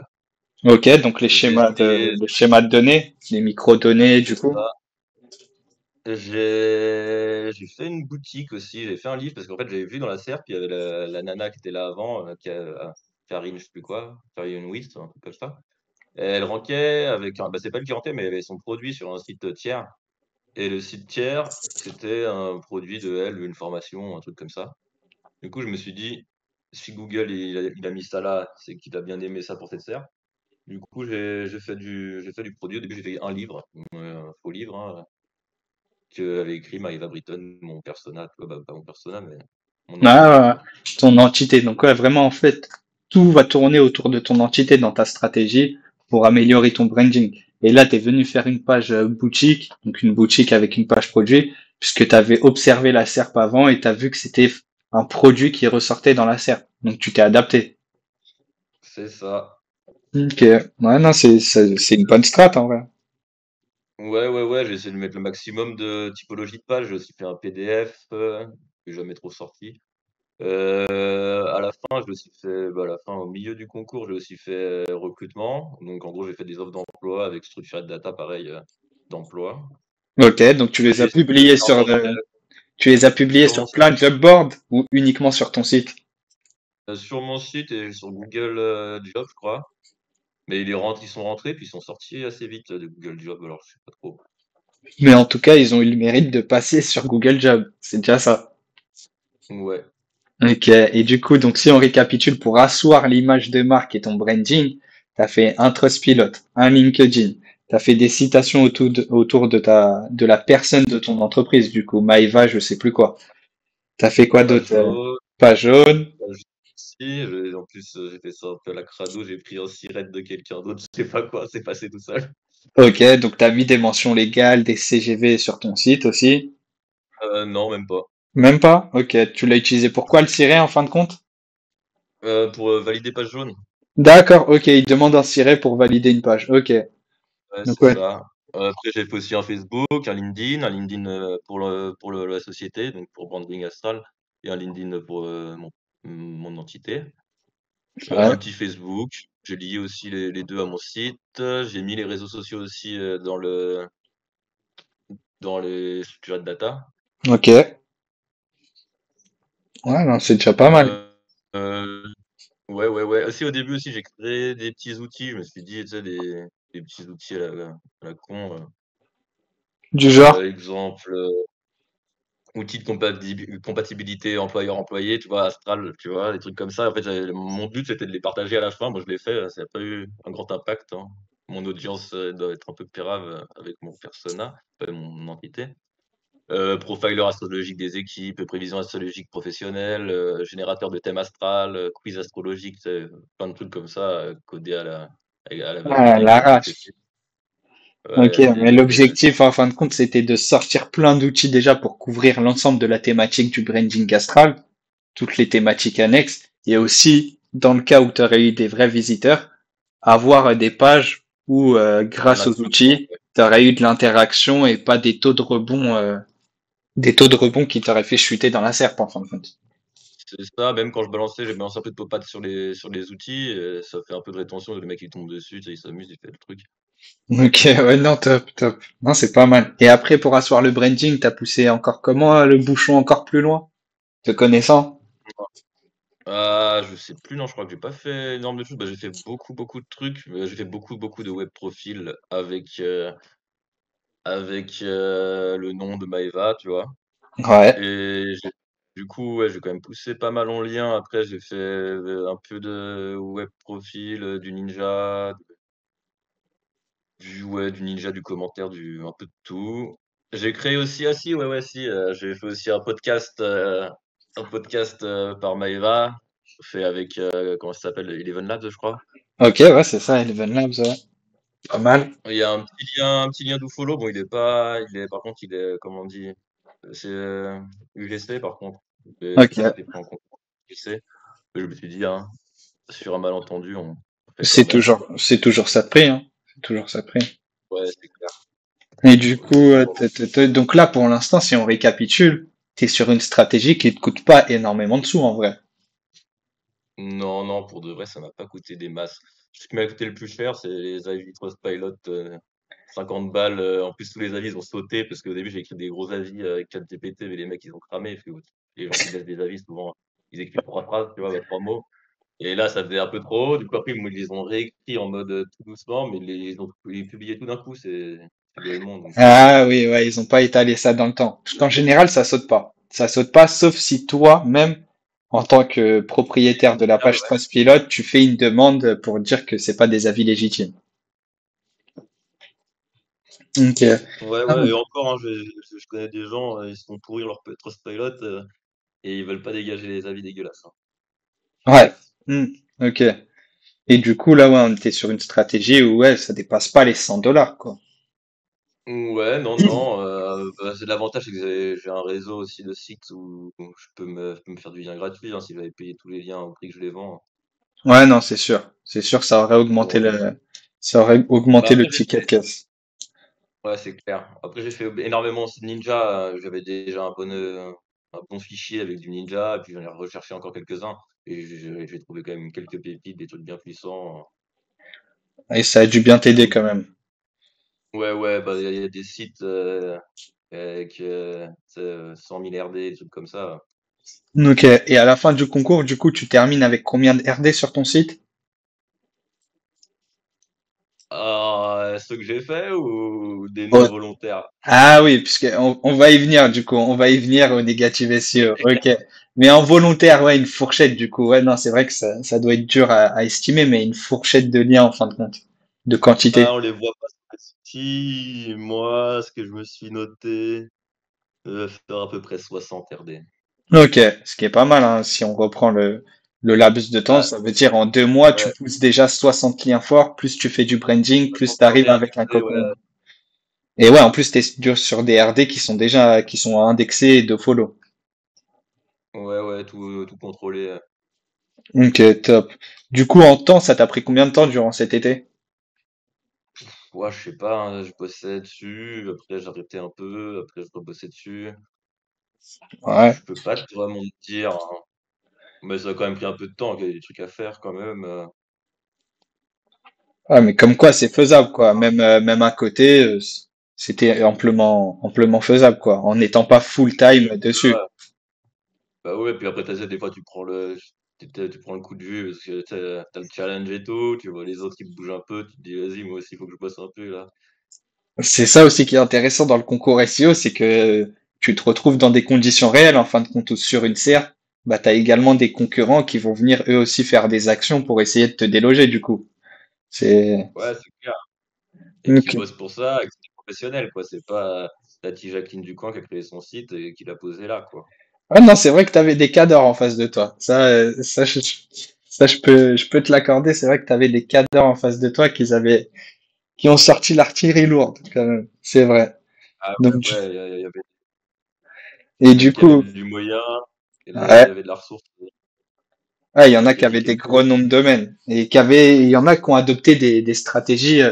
Ok, donc J'ai essayé, le schéma de données, les micro-données, du c'est coup. ça. J'ai fait une boutique aussi, j'ai fait un livre parce qu'en fait j'avais vu dans la SERP, il y avait la nana qui était là avant, Karine, je sais plus quoi, Karine Wist, un truc comme ça. Et elle rankait avec un, bah, c'est pas elle qui rankait, mais elle avait son produit sur un site tiers. Et le site tiers, c'était un produit de elle, une formation, un truc comme ça. Du coup, je me suis dit, si Google il a mis ça là, c'est qu'il a bien aimé ça pour cette SERP. Du coup, j'ai fait du produit. Au début, j'ai fait un livre, un faux livre, hein, qu'avait écrit Maëva Britton, mon persona, tu vois, bah, pas mon persona, mais mon entité, Ah, quoi. ton entité. Donc, ouais, vraiment, en fait, tout va tourner autour de ton entité dans ta stratégie pour améliorer ton branding. Et là, tu es venu faire une page boutique, donc une boutique avec une page produit, puisque tu avais observé la SERP avant et tu as vu que c'était un produit qui ressortait dans la SERP. Donc, tu t'es adapté. C'est ça. Ok. Ouais, non, c'est une bonne strat, en vrai. Ouais, ouais, ouais, j'ai essayé de mettre le maximum de typologie de page. J'ai aussi fait un PDF, que j'ai jamais trop sorti. À la fin, j'ai aussi fait, bah, à la fin, au milieu du concours, j'ai aussi fait recrutement. Donc, en gros, j'ai fait des offres d'emploi avec structure de data, pareil, d'emploi. Ok, donc tu les J'ai as essayé de publiés faire vendre tu les as publiés sur mon sur site, plein de job boards ou uniquement sur ton site? et sur Google Jobs, je crois. Mais ils sont rentrés, puis ils sont sortis assez vite de Google Jobs, alors je sais pas trop. Mais en tout cas, ils ont eu le mérite de passer sur Google Jobs. C'est déjà ça. Ouais. Ok. Et du coup, donc si on récapitule pour asseoir l'image de marque et ton branding, tu as fait un Trustpilot, un LinkedIn, tu as fait des citations autour de la personne de ton entreprise, du coup, Maeva, je sais plus quoi. Tu as fait quoi Page d'autre? jaune, Page jaune. page si, en plus, j'ai fait ça un peu à la crado, j'ai pris un siret de quelqu'un d'autre, je sais pas quoi, c'est passé tout seul. Ok, donc tu as mis des mentions légales, des CGV sur ton site aussi. Non, même pas. Même pas? Ok. Tu l'as utilisé pour quoi le ciré en fin de compte? Pour valider page jaune. D'accord, ok. Il demande un ciré pour valider une page. Ok. Ouais, Donc c'est ouais. ça. Après, j'ai fait aussi un Facebook, un LinkedIn la société, donc pour Branding Astral, et un LinkedIn pour mon entité. Un Ouais. petit Facebook. J'ai lié aussi les deux à mon site. J'ai mis les réseaux sociaux aussi dans les structures de data. Ok. Ouais, non, c'est déjà pas mal. Euh, euh, ouais, ouais, ouais. Aussi, au début aussi, j'ai créé des petits outils. Je me suis dit, tu sais, des petits outils à la con. Du genre. Exemple, outils de compatibilité employeur-employé, tu vois, Astral, tu vois, des trucs comme ça. En fait, mon but, c'était de les partager à la fin. Moi, je l'ai fait, ça n'a pas eu un grand impact, hein. Mon audience doit être un peu pérave avec mon persona, mon entité. Profiler astrologique des équipes, prévision astrologique professionnelle, générateur de thèmes astral, quiz astrologique, tu sais, plein de trucs comme ça, codés à la Ah, va-vite avec l'arrache. ChatGPT. Ok, Ouais, mais l'objectif, en fin de compte, c'était de sortir plein d'outils déjà pour couvrir l'ensemble de la thématique du branding astral, toutes les thématiques annexes, et aussi, dans le cas où tu aurais eu des vrais visiteurs, avoir des pages où, grâce aux l'interaction, outils, ouais. tu aurais eu de l'interaction et pas des taux de rebond qui t'auraient fait chuter dans la serpe, en fin de compte. C'est ça, même quand je balançais, j'ai balancé un peu de pop sur les outils, ça fait un peu de rétention, le mec il tombe dessus, tu sais, il s'amuse, il fait le truc. Ok, ouais, non, top, top. Non, c'est pas mal. Et après, pour asseoir le branding, t'as poussé encore comment, le bouchon encore plus loin, te connaissant? Ah, je sais plus, non, je crois que j'ai pas fait énormément de choses. Bah, j'ai fait beaucoup, beaucoup de trucs, j'ai fait beaucoup, beaucoup de web profils avec le nom de Maeva, tu vois? Ouais. Et du coup, ouais, j'ai quand même poussé pas mal en lien. Après, j'ai fait, un peu de web profil, du ninja, du ninja, du commentaire, un peu de tout. J'ai créé aussi ah si, ouais, ouais, si, j'ai fait aussi un podcast, par Maeva, fait avec, comment ça s'appelle? Eleven Labs, je crois. Ok, ouais, c'est ça, Eleven Labs, ouais. Pas mal. Il y a un petit lien d'Ufolo. Bon, par contre, il est, comment on dit? C'est, UGC par contre. Ok. Ça a été pris en compte UGC. Je me suis dit, hein, sur un malentendu, on fait C'est comme. toujours, c'est toujours ça de prix, hein. C'est toujours ça de prix. Ouais, c'est clair. Et du coup, Bon. donc là, pour l'instant, si on récapitule, t'es sur une stratégie qui te coûte pas énormément de sous, en vrai. Non, non, pour de vrai, ça m'a pas coûté des masses. Ce qui m'a coûté le plus cher, c'est les avis Trustpilot, 50 balles. En plus, tous les avis, ils ont sauté parce qu'au début, j'ai écrit des gros avis avec ChatGPT, mais les mecs, ils ont cramé. Parce que les gens qui laissent des avis, souvent, ils écrivent 3 phrases, tu vois, 3 mots. Et là, ça faisait un peu trop haut. Du coup, après, ils les ont réécrits en mode tout doucement, mais ils ont publié tout d'un coup. C'est Goemon. Donc, Ah oui, ouais, ils ont pas étalé ça dans le temps. Parce qu'en général, ça saute pas. Ça saute pas, sauf si toi, même, en tant que propriétaire de la ah, page Trustpilot, tu fais une demande pour dire que c'est pas des avis légitimes. Ok. ouais, Ah ouais, oui. et encore, hein, je connais des gens, ils se font pourrir leur Trustpilot et ils veulent pas dégager les avis dégueulasses, hein. Ouais. Hmm. Ok. Et du coup, là, ouais, on était sur une stratégie où, ouais, ça dépasse pas les 100 dollars, quoi. Ouais, non, non, bah, c'est l'avantage, c'est que j'ai un réseau aussi de sites où je peux me faire du lien gratuit, hein, si j'avais payé tous les liens au prix que je les vends. Ouais, non, c'est sûr. C'est sûr, ça aurait augmenté Bon. ça aurait Bah, augmenté le après, ticket de caisse. ouais, c'est clair. Après, j'ai fait énormément aussi de Ninja. J'avais déjà un bon fichier avec du Ninja, et puis j'en ai recherché encore quelques-uns. Et j'ai trouvé quand même quelques pépites, des trucs bien puissants. Et ça a dû bien t'aider Donc, quand même. ouais, ouais, bah, il y a des sites avec 100 000 RD, des trucs comme ça. Ok. Et à la fin du concours, du coup, tu termines avec combien de RD sur ton site? Ah, ceux que j'ai fait ou des non Oh. volontaires? Ah oui, puisque on va y venir, du coup, on va y venir au négatif SEO. Ok. Mais en volontaire, ouais, une fourchette, du coup. Ouais, non, c'est vrai que ça doit être dur à estimer, mais une fourchette de liens en fin de compte, de Ah, quantité. on les voit pas sur les sites. Moi, ce que je me suis noté, faire à peu près 60 RD. Ok, ce qui est pas mal, hein. Si on reprend le laps de temps, Ah, ça veut dire en 2 mois, tu ouais. pousses déjà 60 liens forts, plus tu fais du branding, plus 60 tu arrives RD avec un indexés, cocon. ouais. Et ouais, en plus, t'es sur des RD qui sont déjà, qui sont indexés de follow. ouais, tout contrôler. Ok, top. Du coup, en temps, ça t'a pris combien de temps durant cet été? Ouais, je sais pas, hein, je bossais dessus, après j'arrêtais un peu, après je rebossais dessus. Ouais. Je peux pas vraiment te dire, hein, mais ça a quand même pris un peu de temps, il y a des trucs à faire quand même. Ouais, mais comme quoi, c'est faisable, quoi. Même à côté, c'était amplement faisable, quoi. En n'étant pas full Oui, time dessus. ouais. Bah ouais, puis après, des fois, tu prends le coup de vue parce que t'as le challenge et tout, tu vois les autres qui bougent un peu, tu te dis, vas-y, moi aussi, il faut que je bosse un peu là. C'est ça aussi qui est intéressant dans le concours SEO, c'est que tu te retrouves dans des conditions réelles, en fin de compte, ou sur une serre. Bah, t'as également des concurrents qui vont venir eux aussi faire des actions pour essayer de te déloger, du coup. C'est, Ouais, c'est clair. Et qui ok. bossent pour ça, et que c'est des professionnels, quoi. C'est pas la petite Jacqueline du coin qui a créé son site et qui l'a posé là, quoi. Ouais, non, c'est vrai que tu avais des cadors en face de toi. Je peux te l'accorder. C'est vrai que tu avais des cadors en face de toi qui ont sorti l'artillerie lourde, quand même. C'est vrai. Ah Donc, ouais, ouais, et il y en a du qui avaient coup, du moyen, et il ouais, y avait de la ressource. ouais, il y en a C'était qui avaient nickel. des gros noms de domaines il y en a qui ont adopté des stratégies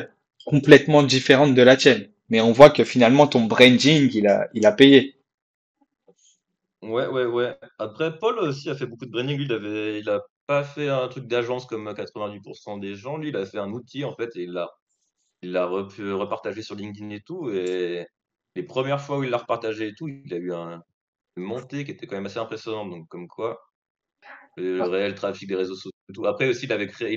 complètement différentes de la tienne. Mais on voit que finalement, ton branding, il a payé. Ouais, ouais, ouais. Après, Paul aussi a fait beaucoup de branding. Lui, il a pas fait un truc d'agence comme 90% des gens. Lui, il a fait un outil, en fait, et il l'a repartagé sur LinkedIn et tout. Et les premières fois où il l'a repartagé et tout, il a eu une montée qui était quand même assez impressionnante. Donc, comme quoi, le réel trafic des réseaux sociaux et tout. Après aussi, il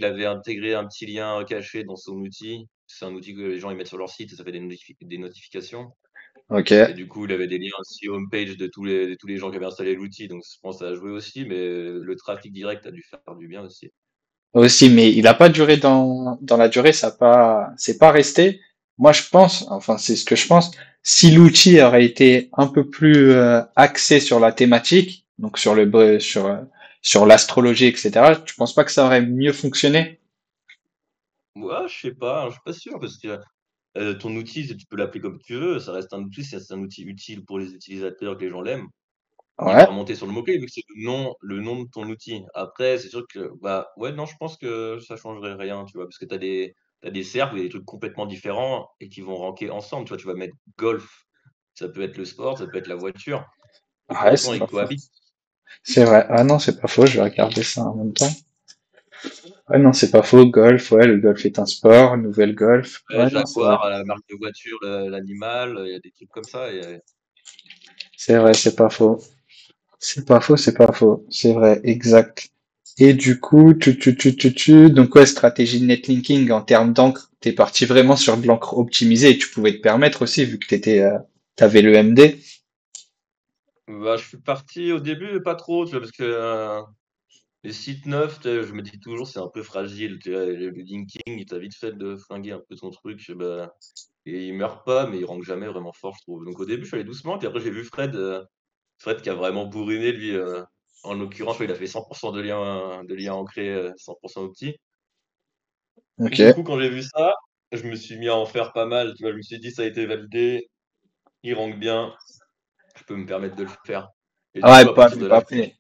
avait intégré un petit lien caché dans son outil. C'est un outil que les gens ils mettent sur leur site et ça fait des notifications. Ok. Et du coup, il avait des liens aussi homepage de tous les gens qui avaient installé l'outil. Donc, je pense que ça a joué aussi, mais le trafic direct a dû faire du bien aussi. Aussi, mais il n'a pas duré dans la durée, c'est pas resté. Moi, je pense, enfin, c'est ce que je pense, si l'outil aurait été un peu plus axé sur la thématique, donc sur l'astrologie, etc., tu penses pas que ça aurait mieux fonctionné? Moi, je sais pas, hein, je suis pas sûr parce que ton outil, tu peux l'appeler comme tu veux. Ça reste un outil, c'est un outil utile pour les utilisateurs, que les gens l'aiment. Il va Ouais, remonter sur le mot-clé vu que c'est le nom de ton outil. Après, c'est sûr que, bah, ouais, non, je pense que ça changerait rien, tu vois, parce que t'as des cercles, il y a des trucs complètement différents et qui vont ranker ensemble. Tu vois, tu vas mettre golf, ça peut être le sport, ça peut être la voiture, et pour ouais, autant, c'est ils pas faux. cohabitent. C'est vrai. Ah non, c'est pas faux, je vais regarder ça en même temps. Ouais, non, c'est pas faux. Golf, ouais, le golf est un sport, nouvelle golf. Ouais, Ouais, non, c'est vrai. Jaguar, la marque de voiture, l'animal, il y a des trucs comme ça. C'est vrai, c'est pas faux. C'est pas faux, c'est pas faux. C'est vrai, exact. Et du coup, donc ouais, stratégie de netlinking en termes d'encre, t'es parti vraiment sur de l'encre optimisée et tu pouvais te permettre aussi, vu que t'avais le MD. Bah, je suis parti au début, pas trop, tu vois, parce que les sites neufs, je me dis toujours, c'est un peu fragile. Tu vois, le linking, il t'a vite fait de flinguer un peu ton truc. Bah, et il meurt pas, mais il rank jamais vraiment fort, je trouve. Donc au début, je suis allé doucement, puis après, j'ai vu Fred qui a vraiment bourriné, lui. En l'occurrence, il a fait 100% de liens ancrés, 100% opti. Ok. Du coup, quand j'ai vu ça, je me suis mis à en faire pas mal. Tu vois, je me suis dit, ça a été validé, il rank bien, je peux me permettre de le faire. Et du Ah coup, ouais, à pas partir vu, de pas là, pris.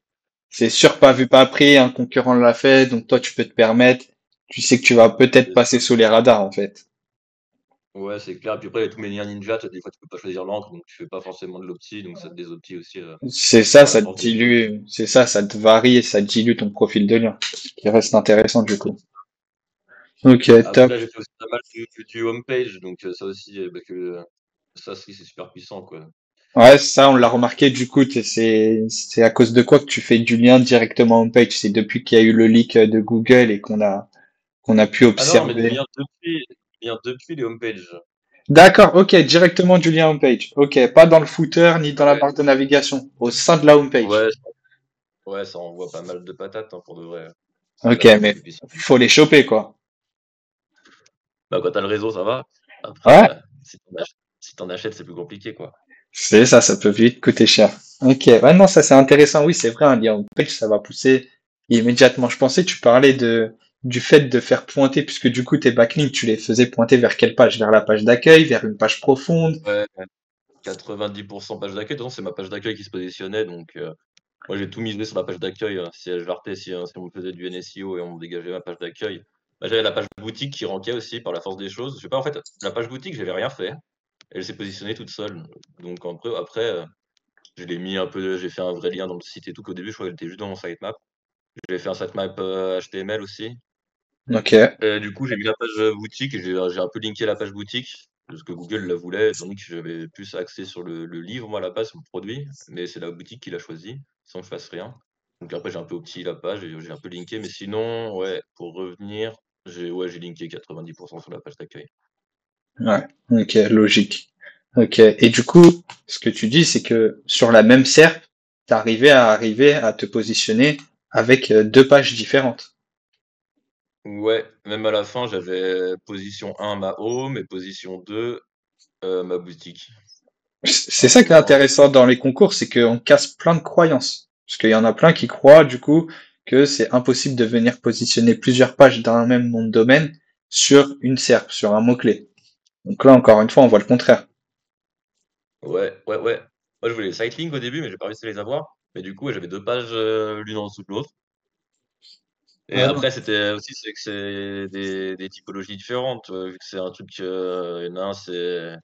C'est sûr, pas vu, pas pris, un concurrent l'a fait, donc toi tu peux te permettre. Tu sais que tu vas peut-être passer sous les radars, en fait. ouais, c'est clair. Puis après, il y a tous mes liens ninja, tu vois, des fois, tu peux pas choisir l'encre, donc tu fais pas forcément de l'opti, donc ça te désopti aussi C'est ça, à la ça te force des choses. dilue, c'est ça, ça te varie et ça dilue ton profil de lien, qui reste intéressant du coup. Ok, Après, top. là, j'ai fait aussi pas mal du homepage, donc ça aussi, ça aussi, c'est super puissant, quoi. Ouais, ça, on l'a remarqué, du coup, c'est à cause de quoi que tu fais du lien directement en page. C'est depuis qu'il y a eu le leak de Google et qu'on a pu Ah non, mais observer. du lien depuis les homepages. D'accord, ok, directement du lien homepage. Ok, pas dans le footer ni dans la Ouais, barre de navigation, au sein de la homepage. ouais, ouais, ça envoie pas mal de patates, hein, pour de vrai. C'est Ok, clair, c'est mais plus puissant. faut les choper, quoi. Bah, quand t'as le réseau, ça va. Après, Ouais, si t'en achètes, c'est plus compliqué, quoi. c'est ça, ça peut vite coûter cher. Ok, ouais, non, ça c'est intéressant. Oui, c'est vrai, un lien homepage, ça va pousser immédiatement. Je pensais, tu parlais du fait de faire pointer, puisque du coup, tes backlinks, tu les faisais pointer vers quelle page? Vers la page d'accueil, vers une page profonde? Ouais, 90% page d'accueil. De toute façon, c'est ma page d'accueil qui se positionnait, donc. Moi, j'ai tout misé sur la page d'accueil. Si je partais, si on me faisait du NSIO et on me dégageait ma page d'accueil. Bah, j'avais la page boutique qui rankait aussi par la force des choses. Je sais pas, en fait, la page boutique, j'avais rien fait. Elle s'est positionnée toute seule. Donc après, je l'ai mis un peu, j'ai fait un vrai lien dans le site et tout, qu'au début, je crois qu'elle était juste dans mon sitemap. J'ai fait un sitemap HTML aussi. Ok, Et du coup, j'ai mis la page boutique et j'ai un peu linké la page boutique, parce que Google la voulait, tandis que j'avais plus axé sur le livre, moi, à la base, sur le produit. Mais c'est la boutique qui l'a choisi, sans que je fasse rien. Donc après, j'ai un peu opti la page et j'ai un peu linké. Mais sinon, ouais, pour revenir, j'ai linké 90% sur la page d'accueil. ouais, ok, logique. Ok, et du coup, ce que tu dis, c'est que sur la même SERP, arriver à te positionner avec deux pages différentes. Ouais, même à la fin, j'avais position 1 ma home et position 2 ma boutique. C'est Ah, ça qui pour est voir un peu. intéressant dans les concours, c'est qu'on casse plein de croyances. Parce qu'il y en a plein qui croient, du coup, que c'est impossible de venir positionner plusieurs pages d'un même nom de domaine sur une SERP, sur un mot-clé. Donc là, encore une fois, on voit le contraire. Ouais, ouais, ouais. Moi, je voulais les sitelinks au début, mais j'ai pas réussi à les avoir. Mais du coup, ouais, j'avais 2 pages, l'une en dessous de l'autre. Et Ah non. après, c'était aussi c'est que c'est des typologies différentes, vu que c'est un truc, il y en a un, c'est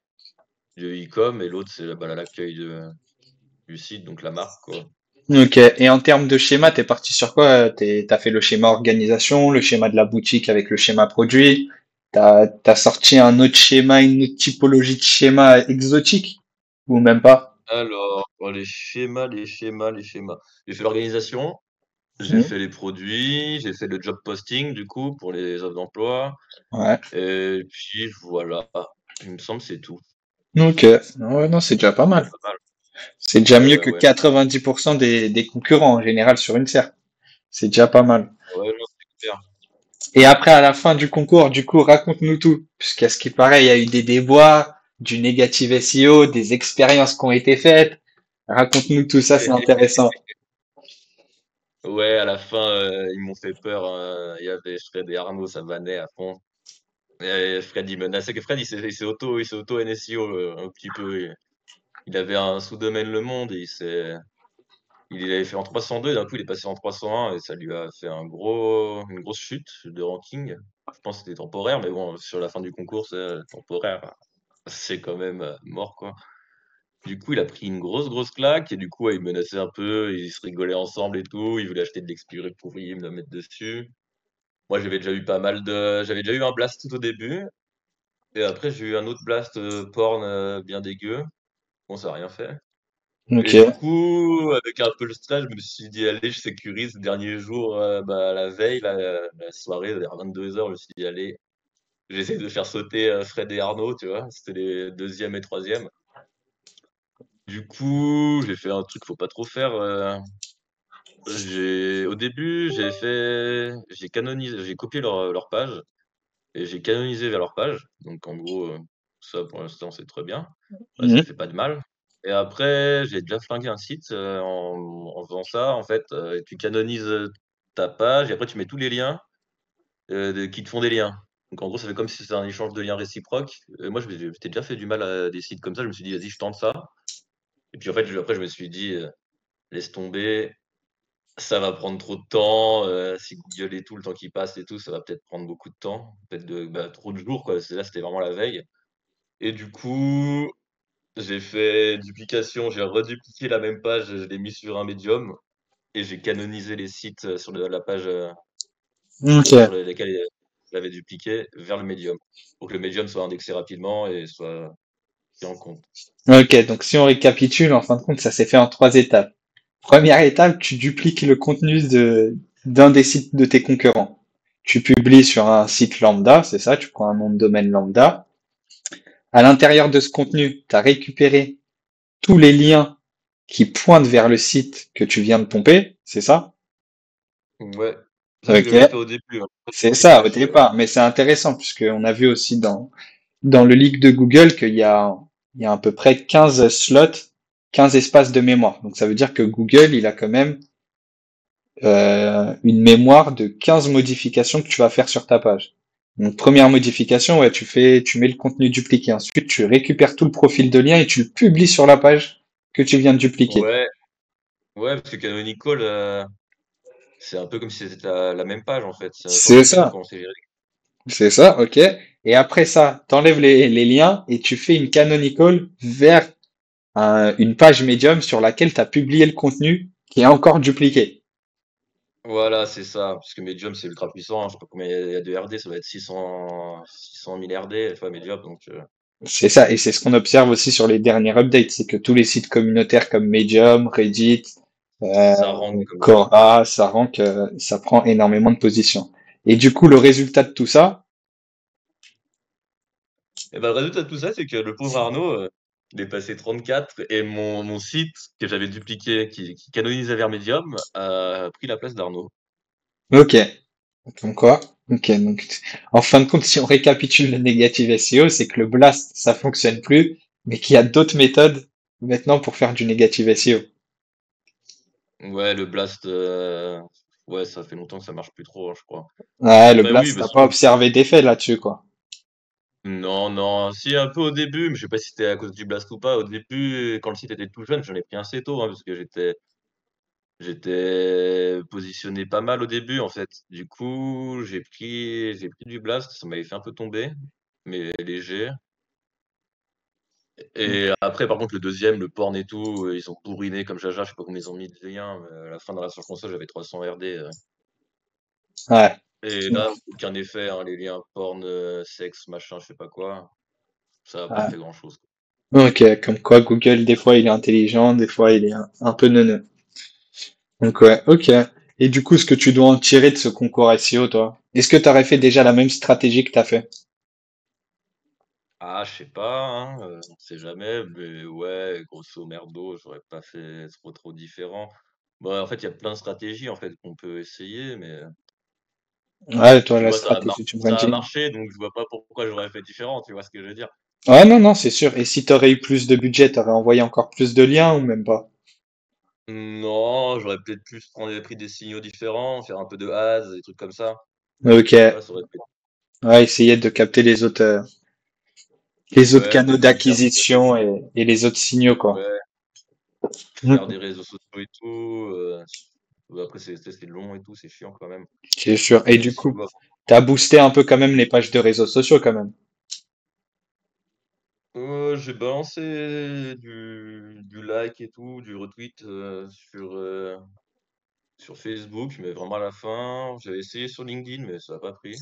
du e-com et l'autre, c'est, bah, l'accueil du site, donc la marque, quoi. Ok. Et en termes de schéma, t'es parti sur quoi? T'as fait le schéma organisation, le schéma de la boutique avec le schéma produit. T'as sorti un autre schéma, une autre typologie de schéma exotique? Ou même pas? Alors, bon, les schémas. J'ai fait l'organisation, j'ai Hmm. fait les produits, j'ai fait le job posting, du coup, pour les offres d'emploi Ouais. et puis voilà, il me semble, c'est tout. Ok. Ouais, non, c'est déjà pas C'est mal. pas mal. C'est déjà Ouais, mieux ouais, que ouais. 90% des concurrents en général sur une serre. C'est déjà pas mal. Ouais, non, c'est clair. Et après, à la fin du concours, du coup, raconte-nous tout. Puisqu'à ce qui paraît, il y a eu des déboires, du négatif SEO, des expériences qui ont été faites. Raconte-nous tout ça, c'est intéressant. Ouais, à la fin, ils m'ont fait peur, il y avait Fred et Arnaud, ça vannait à fond. Et Fred, il menaçait que Fred, il s'est auto NSIO, un petit peu. Il avait un sous-domaine Le Monde et il l'avait fait en 302, d'un coup, il est passé en 301 et ça lui a fait une grosse chute de ranking. Je pense que c'était temporaire, mais bon, sur la fin du concours, c'est temporaire. C'est quand même mort, quoi. Du coup, il a pris une grosse, grosse claque et du coup, ouais, il menaçait un peu, ils se rigolaient ensemble et tout. Il voulait acheter de l'expuré pourri, me la mettre dessus. Moi, j'avais déjà eu un blast tout au début et après j'ai eu un autre blast, porn, bien dégueu. Bon, ça a rien fait et du Ok. coup, avec un peu le stress, je me suis dit: «Allez, je sécurise le dernier jour», bah, la veille, la soirée vers 22h, je me suis dit: «Allez, j'essaie de faire sauter, Fred et Arnaud», tu vois? C'était les deuxième et troisième. Du coup, j'ai fait un truc qu'il faut pas trop faire, au début, j'ai copié leur page et j'ai canonisé vers leur page. Donc en gros, ça pour l'instant, c'est très bien. Bah, ça Mhm. fait pas de mal et après, j'ai déjà flingué un site, en faisant ça. En fait, tu canonises, ta page et après tu mets tous les liens, de qui te font des liens. Donc en gros, ça fait comme si c'était un échange de liens réciproques. Moi, je m'étais déjà fait du mal à des sites comme ça. Je me suis dit: «Vas-y, je tente ça» et puis en fait, après je me suis dit, «Laisse tomber, ça va prendre trop de temps, si Google et tout, le temps qui passe et tout, ça va peut-être prendre beaucoup de temps, peut-être trop de jours, quoi». C'était vraiment la veille et du coup, j'ai fait duplication, j'ai redupliqué la même page, je l'ai mis sur un médium et j'ai canonisé les sites, sur la page, sur Ok. lesquels, je l'avais dupliqué vers le médium, pour que le médium soit indexé rapidement et soit pris en compte. Ok. Donc si on récapitule, en fin de compte, ça s'est fait en trois étapes. Première étape, tu dupliques le contenu d'un des sites de tes concurrents. Tu publies sur un site lambda, c'est ça, tu prends un nom de domaine lambda. À l'intérieur de ce contenu, tu as récupéré tous les liens qui pointent vers le site que tu viens de pomper, c'est ça? Ouais, ça je l'avais fait Ok, au début, hein, pas c'est trop vite ça au caché, ouais. départ, mais c'est intéressant puisqu'on a vu aussi dans le leak de Google il y a à peu près 15 slots, 15 espaces de mémoire. Donc ça veut dire que Google, il a quand même une mémoire de 15 modifications que tu vas faire sur ta page. Donc première modification, ouais, tu mets le contenu dupliqué. Ensuite, tu récupères tout le profil de lien et tu le publies sur la page que tu viens de dupliquer. Ouais. Ouais, parce que Canonical, c'est un peu comme si c'était la même page en fait. Quand C'est j'essaie de ça, commencer c'est ça, ok. Et après ça, t'enlèves les liens et tu fais une canonical vers une page Medium sur laquelle tu as publié le contenu qui est encore dupliqué. voilà, c'est ça. Parce que Medium, c'est ultra puissant, hein. Je sais pas combien il y a de RD, ça doit être 600 000 RD, fois Medium. Donc, C'est ça, et c'est ce qu'on observe aussi sur les dernières updates, c'est que tous les sites communautaires comme Medium, Reddit, euh, ça rentre comme jamais. Quora, ça rank, ça prend énormément de position. Et du coup, le résultat de tout ça, Et ben, le résultat de tout ça, c'est que le pauvre Arnaud, il est passé 34 et mon site que j'avais dupliqué, qui canonisait vers Medium, a pris la place d'Arnaud. ok, comme quoi, ok, donc en fin de compte, si on récapitule le négative SEO, c'est que le blast, ça fonctionne plus, mais qu'il y a d'autres méthodes maintenant pour faire du négative SEO. Ouais, le Blast, ouais, ça fait longtemps que ça marche plus trop, hein, je crois. Ouais, le Après, oui, blast, bah, t'as pas observé d'effet là-dessus, quoi. non, non, si un peu au début, mais je sais pas si c'était à cause du Blast ou pas. Au début, quand le site était tout jeune, j'en ai pris assez tôt, hein, parce que j'étais positionné pas mal au début, en fait. Du coup, j'ai pris du Blast, ça m'avait fait un peu tomber, mais léger. Et après, par contre, le deuxième, le porn et tout, ils ont bourriné comme jaja, je sais pas combien ils ont mis de liens, mais à la fin, dans la version console, j'avais 300 RD. Ouais. Et là, aucun effet, hein, les liens porn, sexe, machin, je sais pas quoi, ça a pas Ouais. fait grand-chose. Ok, comme quoi Google, des fois il est intelligent, des fois il est un peu neuneux. Donc ouais, ok. Et du coup, ce que tu dois en tirer de ce concours SEO, toi, est-ce que tu aurais fait déjà la même stratégie que tu as fait? Ah, je sais pas, hein, on sait jamais, mais ouais, grosso merdo, j'aurais pas fait trop différent. Bah, en fait, il y a plein de stratégies, en fait, qu'on peut essayer, mais Ouais, toi, tu la vois, stratégie du ça a branding. marché, donc je vois pas pourquoi j'aurais fait différent, tu vois ce que je veux dire? Ouais, non, non, c'est sûr. Et si tu aurais eu plus de budget, tu aurais envoyé encore plus de liens ou même pas? Non, j'aurais peut-être plus pris des signaux différents, faire un peu de ads, des trucs comme ça. Ok. Je sais pas, ça aurait pu Ouais, essayer de capter les autres ouais, canaux peut-être me dire d'acquisition et les autres signaux, quoi. ouais, faire des Mm. réseaux sociaux et tout, après c'est long et tout, c'est chiant quand même. C'est sûr. Et Mais du si je coup, dois t'as boosté un peu quand même les pages de réseaux sociaux quand même. j'ai balancé du like et tout, du retweet, sur Facebook, mais vraiment à la fin. J'avais essayé sur LinkedIn, mais ça a pas pris.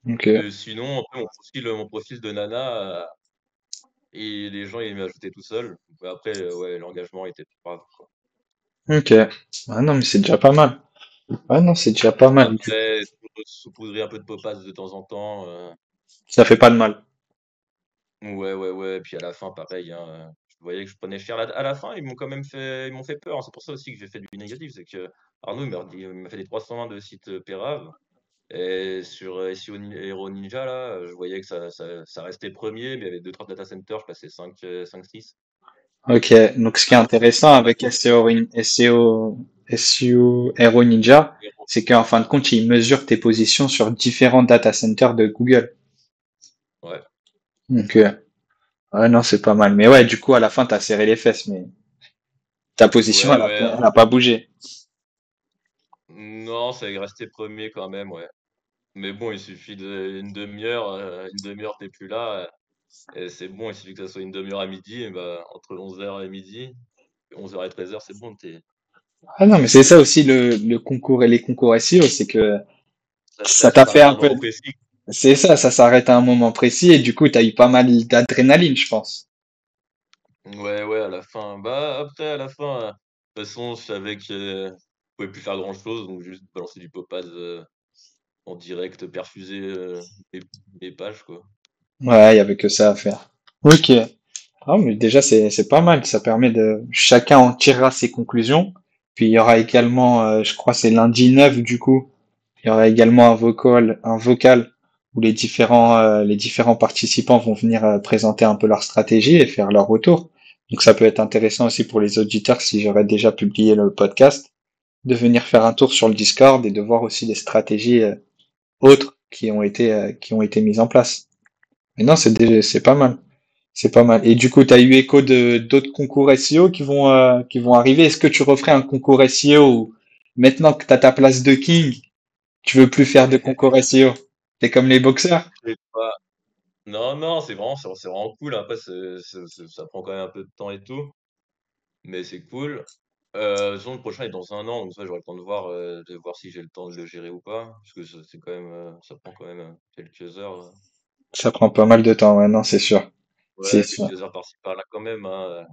Ok. Et sinon, après mon profil de nana, et les gens, ils m'ajoutaient tout seul. Mais après, ouais, l'engagement était pas grave, quoi. Ok. Ah non, mais c'est déjà pas mal. Ah non, c'est déjà pas mal. Après, saupoudrer un peu de popas de temps en temps, Ça fait pas de mal. ouais, ouais, ouais, puis à la fin, pareil, hein, je voyais que je prenais cher à la fin, ils m'ont fait peur, hein. C'est pour ça aussi que j'ai fait du négatif, c'est que Arnaud, il m'a fait des 301 de sites, Pérave et sur, SEO Hero Ninja là, je voyais que ça restait premier, mais il y avait 2-3 data centers, je passais 5-6. Ok. Donc, ce qui est Alors que intéressant là avec SEO Hero Ninja, c'est qu'en fin de compte, il mesure tes positions sur différents data centers de Google. ouais. Donc, ouais, non, c'est pas mal. Mais ouais, du coup, à la fin, t'as serré les fesses, mais ta position, Ouais, ouais, elle a pas bougé. non, ça est resté premier quand même, ouais. Mais bon, il suffit d'une demi-heure, tu plus là, et c'est bon, il suffit que ça soit une demi-heure à midi, et bah, entre 11h et midi, 11h et 13h, c'est bon, Ah non, mais c'est ça aussi le concours et les concours SEO, c'est que ça ça t'a fait s'arrête à un un peu. moment précis. C'est ça s'arrête à un moment précis et du coup, t'as eu pas mal d'adrénaline, je pense. Ouais, ouais, à la fin. Bah, après, à la fin, de toute façon, je savais que je pouvais plus faire grand-chose, donc juste balancer du Popaz, en direct, perfuser, mes mes pages, quoi. Ouais, il y avait que ça à faire. Ok. Ah, mais déjà, c'est pas mal. Ça permet de. Chacun en tirera ses conclusions. Puis il y aura également, je crois, c'est lundi 9 du coup. Il y aura également un vocal où les différents participants vont venir présenter un peu leur stratégie et faire leur retour. Donc ça peut être intéressant aussi pour les auditeurs si j'aurais déjà publié le podcast, de venir faire un tour sur le Discord et de voir aussi les stratégies autres qui ont été mises en place. Mais non, c'est pas mal. C'est pas mal. Et du coup, tu as eu écho de d'autres concours SEO qui vont arriver. Est-ce que tu referais un concours SEO où maintenant que tu as ta place de king, tu veux plus faire de concours SEO? T'es comme les boxeurs? Je sais pas. Non, non, c'est vraiment cool. Après, ça prend quand même un peu de temps et tout, mais c'est cool. Sinon, le prochain est dans un an, donc ça, j'aurai le temps de voir si j'ai le temps de le gérer ou pas, parce que c'est quand même, ça prend quand même quelques heures. Ça prend pas mal de temps maintenant, c'est sûr. C'est Ouais, sûr. quelques heures par-ci par-là quand même, hein.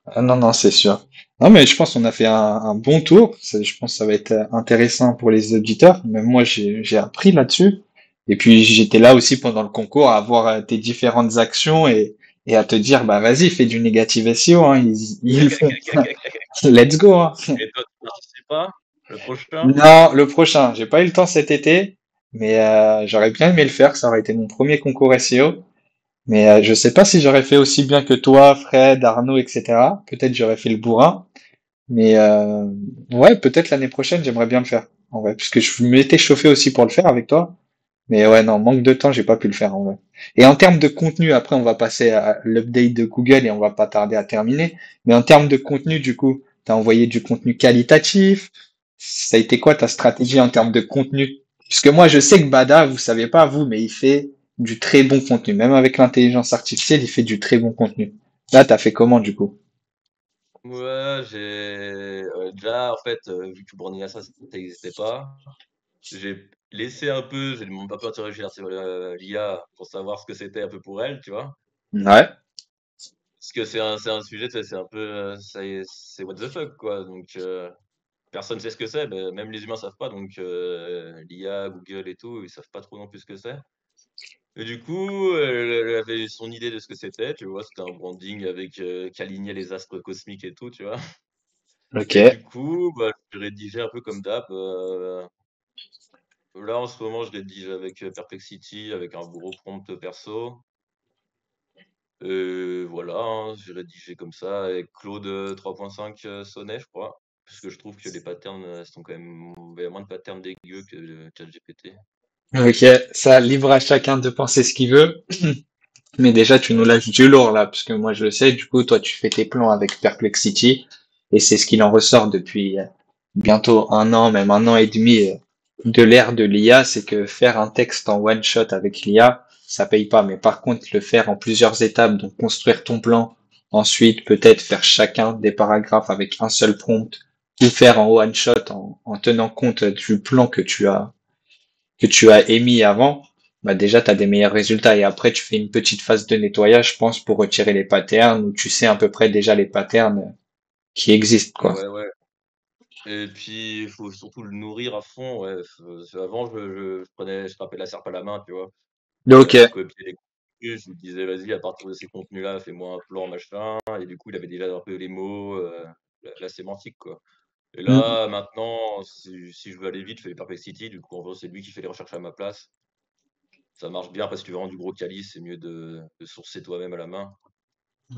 Ah non, non, c'est sûr. Non, mais je pense qu'on a fait un bon tour. Je pense que ça va être intéressant pour les auditeurs. Même moi, j'ai appris là-dessus. Et puis, j'étais là aussi pendant le concours à voir tes différentes actions et à te dire, bah, vas-y, fais du négatif SEO, hein, ils le font. Let's go, hein. Et toi, tu participes pas? Le prochain? Non, le prochain, j'ai pas eu le temps cet été, mais j'aurais bien aimé le faire. Ça aurait été mon premier concours SEO. Mais je sais pas si j'aurais fait aussi bien que toi, Fred, Arnaud, etc. Peut-être j'aurais fait le bourrin. Mais ouais, peut-être l'année prochaine, j'aimerais bien le faire. En vrai, puisque je m'étais chauffé aussi pour le faire avec toi. Mais ouais, non, manque de temps, j'ai pas pu le faire en vrai. Et en termes de contenu, après, on va passer à l'update de Google et on va pas tarder à terminer. Mais en termes de contenu, du coup, t'as envoyé du contenu qualitatif. Ça a été quoi ta stratégie en termes de contenu? Puisque moi, je sais que Bada, vous savez pas vous, mais il fait du très bon contenu. Même avec l'intelligence artificielle, il fait du très bon contenu. Là, t'as fait comment du coup? Ouais, déjà, en fait, vu que Bornilla, ça n'existait pas, j'ai laissé un peu, j'ai un peu interrogé l'IA pour savoir ce que c'était un peu pour elle, tu vois? Ouais. Parce que c'est un sujet, tu sais, c'est un peu, c'est what the fuck, quoi, donc personne ne sait ce que c'est, même les humains savent pas, donc l'IA, Google et tout, ils savent pas trop non plus ce que c'est. Et du coup, elle avait son idée de ce que c'était, tu vois? C'était un branding avec, qui alignait les astres cosmiques et tout, tu vois? Ok. Et du coup, bah, je rédigeais un peu comme d'hab, là, en ce moment, je rédige avec, Perplexity, avec un gros prompt perso. Voilà, hein, j'ai rédigé comme ça avec Claude, 3.5, Sonnet, je crois. Parce que je trouve que les patterns, sont quand même il y a moins de patterns dégueux que ChatGPT. Ok, ça libre à chacun de penser ce qu'il veut. Mais déjà, tu nous Ouais, c'est lâches du lourd là, parce que moi je le sais, du coup, toi tu fais tes plans avec Perplexity, et c'est ce qu'il en ressort depuis bientôt un an, même un an et demi de l'ère de l'IA, c'est que faire un texte en one shot avec l'IA, ça paye pas. Mais par contre, le faire en plusieurs étapes, donc construire ton plan, ensuite peut-être faire chacun des paragraphes avec un seul prompt, ou faire en one shot en tenant compte du plan que tu as émis avant, bah déjà tu as des meilleurs résultats et après tu fais une petite phase de nettoyage, je pense, pour retirer les patterns où tu sais à peu près déjà les patterns qui existent, quoi. ouais, ouais. Et puis, il faut surtout le nourrir à fond, ouais. Avant, je frappais la serpe à la main, tu vois? Ok. Je copiais les contenus, je lui disais: «Vas-y, à partir de ces contenus-là, fais-moi un plan, machin», et du coup, il avait déjà un peu les mots, la sémantique, quoi. Et Mm. là, maintenant, si je veux aller vite, je fais les Perplexity, du coup, en gros, c'est lui qui fait les recherches à ma place. Ça marche bien parce que tu veux vraiment du gros calice, c'est mieux de sourcer toi-même à la main.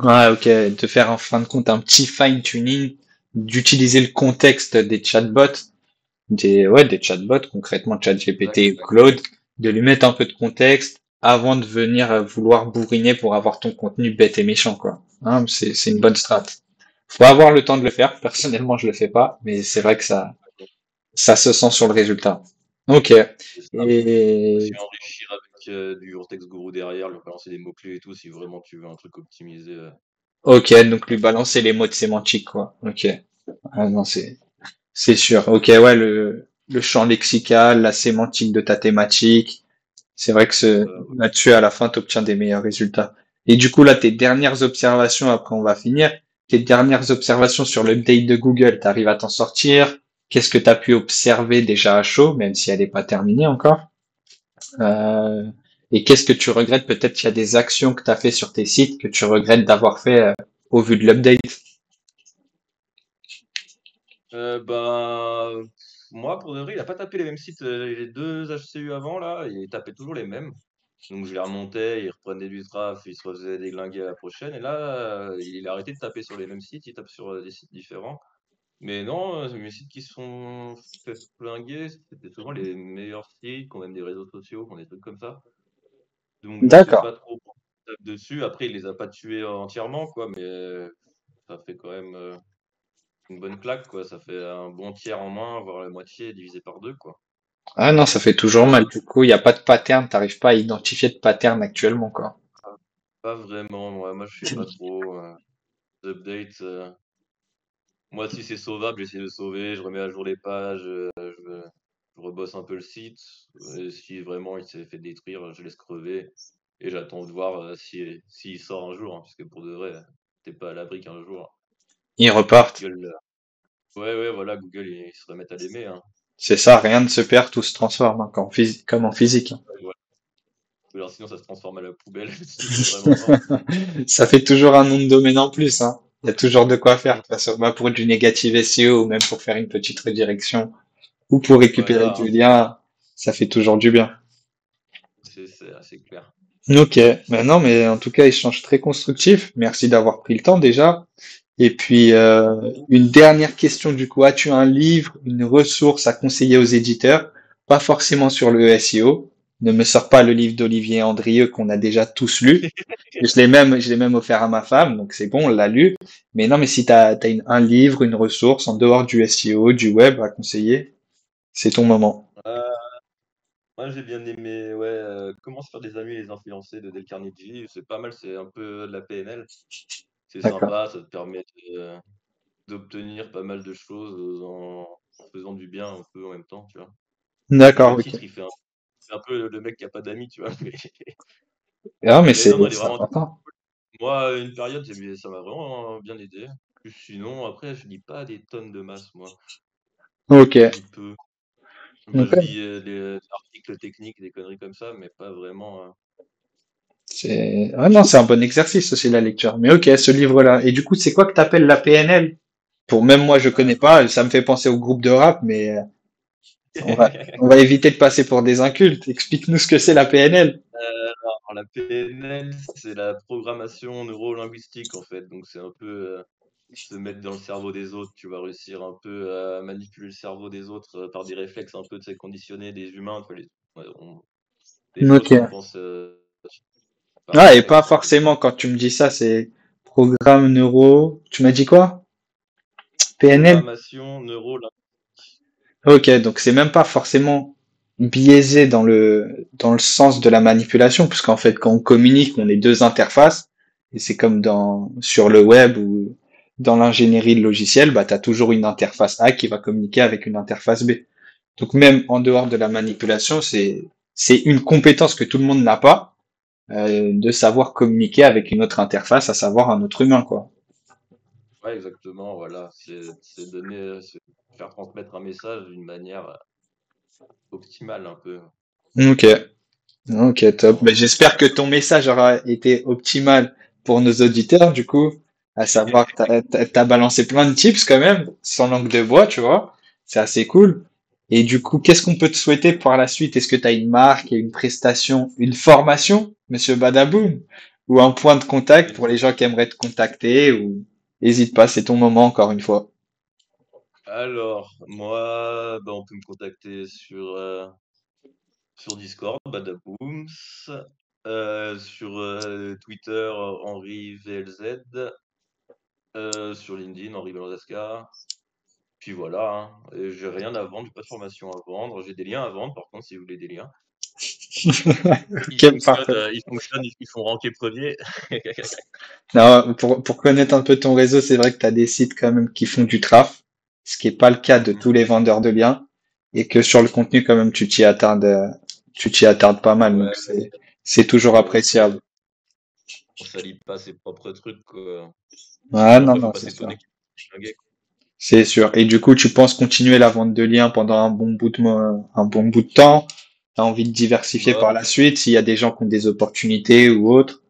Ouais, ok. De faire en fin de compte un petit fine-tuning, d'utiliser le contexte des chatbots, des chatbots, concrètement Ouais, ChatGPT ou exactement. Claude, de lui mettre un peu de contexte avant de venir vouloir bourriner pour avoir ton contenu bête et méchant, quoi. Hein, c'est une bonne strat. Faut avoir le temps de le faire. Personnellement, je le fais pas, mais c'est vrai que ça se sent sur le résultat. Ok. C'est ça. Et Aussi enrichir avec, du Vortex Guru derrière, lui balancer des mots-clés et tout, si vraiment tu veux un truc optimisé, ok, donc lui balancer les mots de sémantique, quoi. Ok. Ah non, c'est sûr. Ok, ouais, le champ lexical, la sémantique de ta thématique. C'est vrai que c'est ça, ouais. là-dessus, à la fin, tu obtiens des meilleurs résultats. Et du coup, là, tes dernières observations, après on va finir, tes dernières observations sur l'update de Google, tu arrives à t'en sortir? Qu'est-ce que tu as pu observer déjà à chaud, même si elle n'est pas terminée encore? Euh, et qu'est-ce que tu regrettes? Peut-être qu'il y a des actions que tu as fait sur tes sites que tu regrettes d'avoir fait au vu de l'update. Bah, moi, pour de vrai, il a pas tapé les mêmes sites, les 2 HCU avant là, il tapait toujours les mêmes. Donc je les remontais, il reprenait du traf, il se refaisait déglinguer à la prochaine et là, il a arrêté de taper sur les mêmes sites, il tape sur, des sites différents. Mais non, mes sites qui se sont fait flinguer, c'était souvent les meilleurs sites, qui ont même des réseaux sociaux, qui ont des trucs comme ça. Donc je sais D'accord. pas trop. dessus. Après, il les a pas tués entièrement, quoi, mais ça fait quand même une bonne claque, quoi. Ça fait un bon tiers en moins, voire la moitié divisé par deux, quoi. Ah non, ça fait toujours mal. Du coup, il n'y a pas de pattern, t'arrives pas à identifier de pattern actuellement, quoi. Pas vraiment, moi je fais pas trop d'updates. Moi, si c'est sauvable, j'essaie de sauver, je remets à jour les pages, je rebosse un peu le site. Et si vraiment il s'est fait détruire, je laisse crever et j'attends de voir s'il sort un jour, hein, parce que pour de vrai, t'es pas à l'abri qu'un jour Ils repartent. Google. Ouais, ouais, voilà, Google, ils se remettent à l'aimer, hein. C'est ça, rien ne se perd, tout se transforme, hein, comme en physique. Ouais, voilà. Ou alors sinon, ça se transforme à la poubelle s'ils font vraiment ça. Ça fait toujours un nom de domaine en plus, hein. Il y a toujours de quoi faire, Mm. que ce soit bah, pour du négative SEO ou même pour faire une petite redirection ou pour récupérer Voilà, du hein, lien, ça fait toujours du bien. c'est assez clair. Ok, non, mais en tout cas, échange très constructif. Merci d'avoir pris le temps déjà. Et puis, une dernière question du coup, as-tu un livre, une ressource à conseiller aux éditeurs? Pas forcément sur le SEO. Ne me sors pas le livre d'Olivier Andrieux qu'on a déjà tous lu. Je l'ai même offert à ma femme, donc c'est bon, on l'a lu. Mais non, mais si t'as un livre, une ressource en dehors du SEO, du web à conseiller, c'est ton moment. Moi, j'ai bien aimé, ouais, Comment se faire des amis et les influencer de Dale Carnegie. C'est pas mal, c'est un peu de la PNL. C'est D'accord. sympa, ça te permet d'obtenir pas mal de choses en faisant du bien un peu en même temps, tu vois. Même D'accord, le ok. titre, c'est un peu le mec qui a pas d'amis, tu vois. Ah, mais Mais non, non, il est c'est vraiment. important. Moi, une période, ça m'a vraiment bien aidé. Puis sinon, après, je lis pas des tonnes de masse, moi. Ok. Je lis peu. Moi, je Ok. lis des articles techniques, des conneries comme ça, mais pas vraiment. Ah non, c'est un bon exercice aussi la lecture. Mais ok, ce livre-là. Et du coup, c'est quoi que t'appelles la PNL? Pour même moi, je connais Alors, pas. Ça me fait penser au groupe de rap, mais on va éviter de passer pour des incultes. Explique-nous ce que c'est la PNL. alors, la PNL, c'est la programmation neuro-linguistique, en fait. Donc, c'est un peu se mettre dans le cerveau des autres. Tu vas réussir un peu à manipuler le cerveau des autres par des réflexes un peu de conditionnés des humains. Tu vois, des choses qu'on Ok. pense par Ah, et pas réflexe, comme ça. forcément quand tu me dis ça, c'est programme neuro. Tu m'as dit quoi? PNL? Programmation neuro-linguistique. Ok, donc c'est même pas forcément biaisé dans le sens de la manipulation, puisqu'en fait, quand on communique, on est deux interfaces, et c'est comme sur le web ou dans l'ingénierie de logiciel, bah, tu as toujours une interface A qui va communiquer avec une interface B. Donc même en dehors de la manipulation, c'est une compétence que tout le monde n'a pas, de savoir communiquer avec une autre interface, à savoir un autre humain, quoi. Ouais, exactement. Voilà. C'est donner, c'est faire transmettre un message d'une manière optimale, un peu. Ok. Ok, top. Ben, En- j'espère que ton message aura été optimal pour nos auditeurs, du coup, à savoir que t'as balancé plein de tips quand même, sans langue de bois, tu vois. C'est assez cool. Et du coup, qu'est-ce qu'on peut te souhaiter par la suite? Est-ce que tu as une marque, une prestation, une formation, Monsieur Badaboum, ou un point de contact pour les gens qui aimeraient te contacter ou n'hésite pas, c'est ton moment encore une fois. Alors, moi, bah, on peut me contacter sur Discord, Badabooms, sur Twitter, Henri VLZ, sur LinkedIn, Henri Belandaska. Puis voilà, hein. Et j'ai rien à vendre, j'ai pas de formation à vendre. J'ai des liens à vendre, par contre, si vous voulez des liens. Ok, parfait. Ils fonctionnent, ils font ranker premier. Non, pour connaître un peu ton réseau, c'est vrai que tu as des sites quand même qui font du traf, ce qui n'est pas le cas de tous les vendeurs de biens, et que sur le contenu, quand même, tu t'y attardes pas mal, donc Ouais, c'est toujours mais appréciable. on salit pas ses propres trucs, quoi. Ah Sinon, non, après, faut non, pas c'est sûr. s'étonner qu'ils soient dingués, quoi. C'est sûr. Et du coup, tu penses continuer la vente de liens pendant un bon bout de temps? T'as envie de diversifier Bah, par la suite s'il y a des gens qui ont des opportunités ou autres?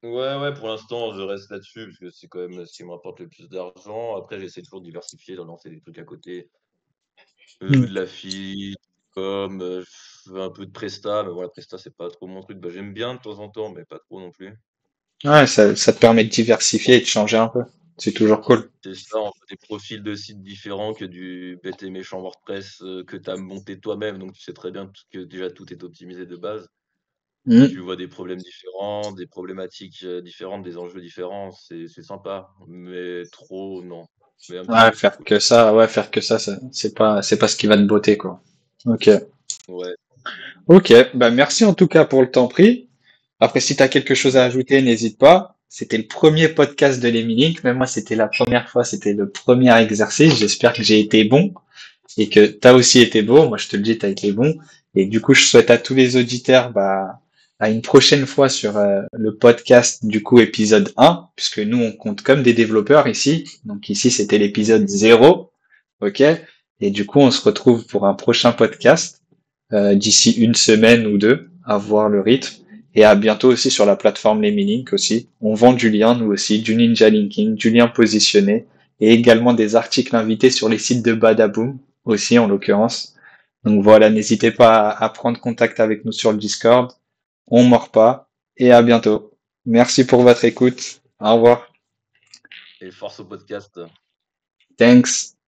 ouais, ouais, pour l'instant, je reste là-dessus, parce que c'est quand même ce qui me rapporte le plus d'argent. Après, j'essaie toujours de diversifier, de lancer des trucs à côté. Hmm. De la fille, comme je fais un peu de presta, mais bon, la presta, c'est pas trop mon truc. Bah, j'aime bien de temps en temps, mais pas trop non plus. Ouais, ça te permet de diversifier et de changer un peu. C'est toujours cool. C'est ça, on fait des profils de sites différents que du bête et méchant WordPress, que tu as monté toi-même, donc tu sais très bien que déjà tout est optimisé de base. Mm. Tu vois des problèmes différents, des problématiques, différentes, des enjeux différents, c'est sympa, mais trop non, mais un petit Ouais, peu, c'est cool. faire que ça, c'est pas ce qui va te botter, quoi. Ok. Ouais, Ok, bah merci en tout cas pour le temps pris. Après, si tu as quelque chose à ouais, ajouter, n'hésite pas. C'était le premier podcast de l'Emilink. Même moi, c'était la première fois, c'était le premier exercice. J'espère que j'ai été bon et que tu as aussi été bon. Moi, je te le dis, tu as été bon. Et du coup, je souhaite à tous les auditeurs bah, à une prochaine fois sur le podcast, du coup, épisode 1, puisque nous, on compte comme des développeurs ici. Donc ici, c'était l'épisode 0. OK? Et du coup, on se retrouve pour un prochain podcast d'ici une semaine ou deux, à voir le rythme. Et à bientôt aussi sur la plateforme Lemilink aussi. On vend du lien, nous aussi, du ninja linking, du lien positionné et également des articles invités sur les sites de Badaboom aussi en l'occurrence. Donc voilà, n'hésitez pas à prendre contact avec nous sur le Discord. On mord pas et à bientôt. Merci pour votre écoute. Au revoir. et force au podcast. Thanks.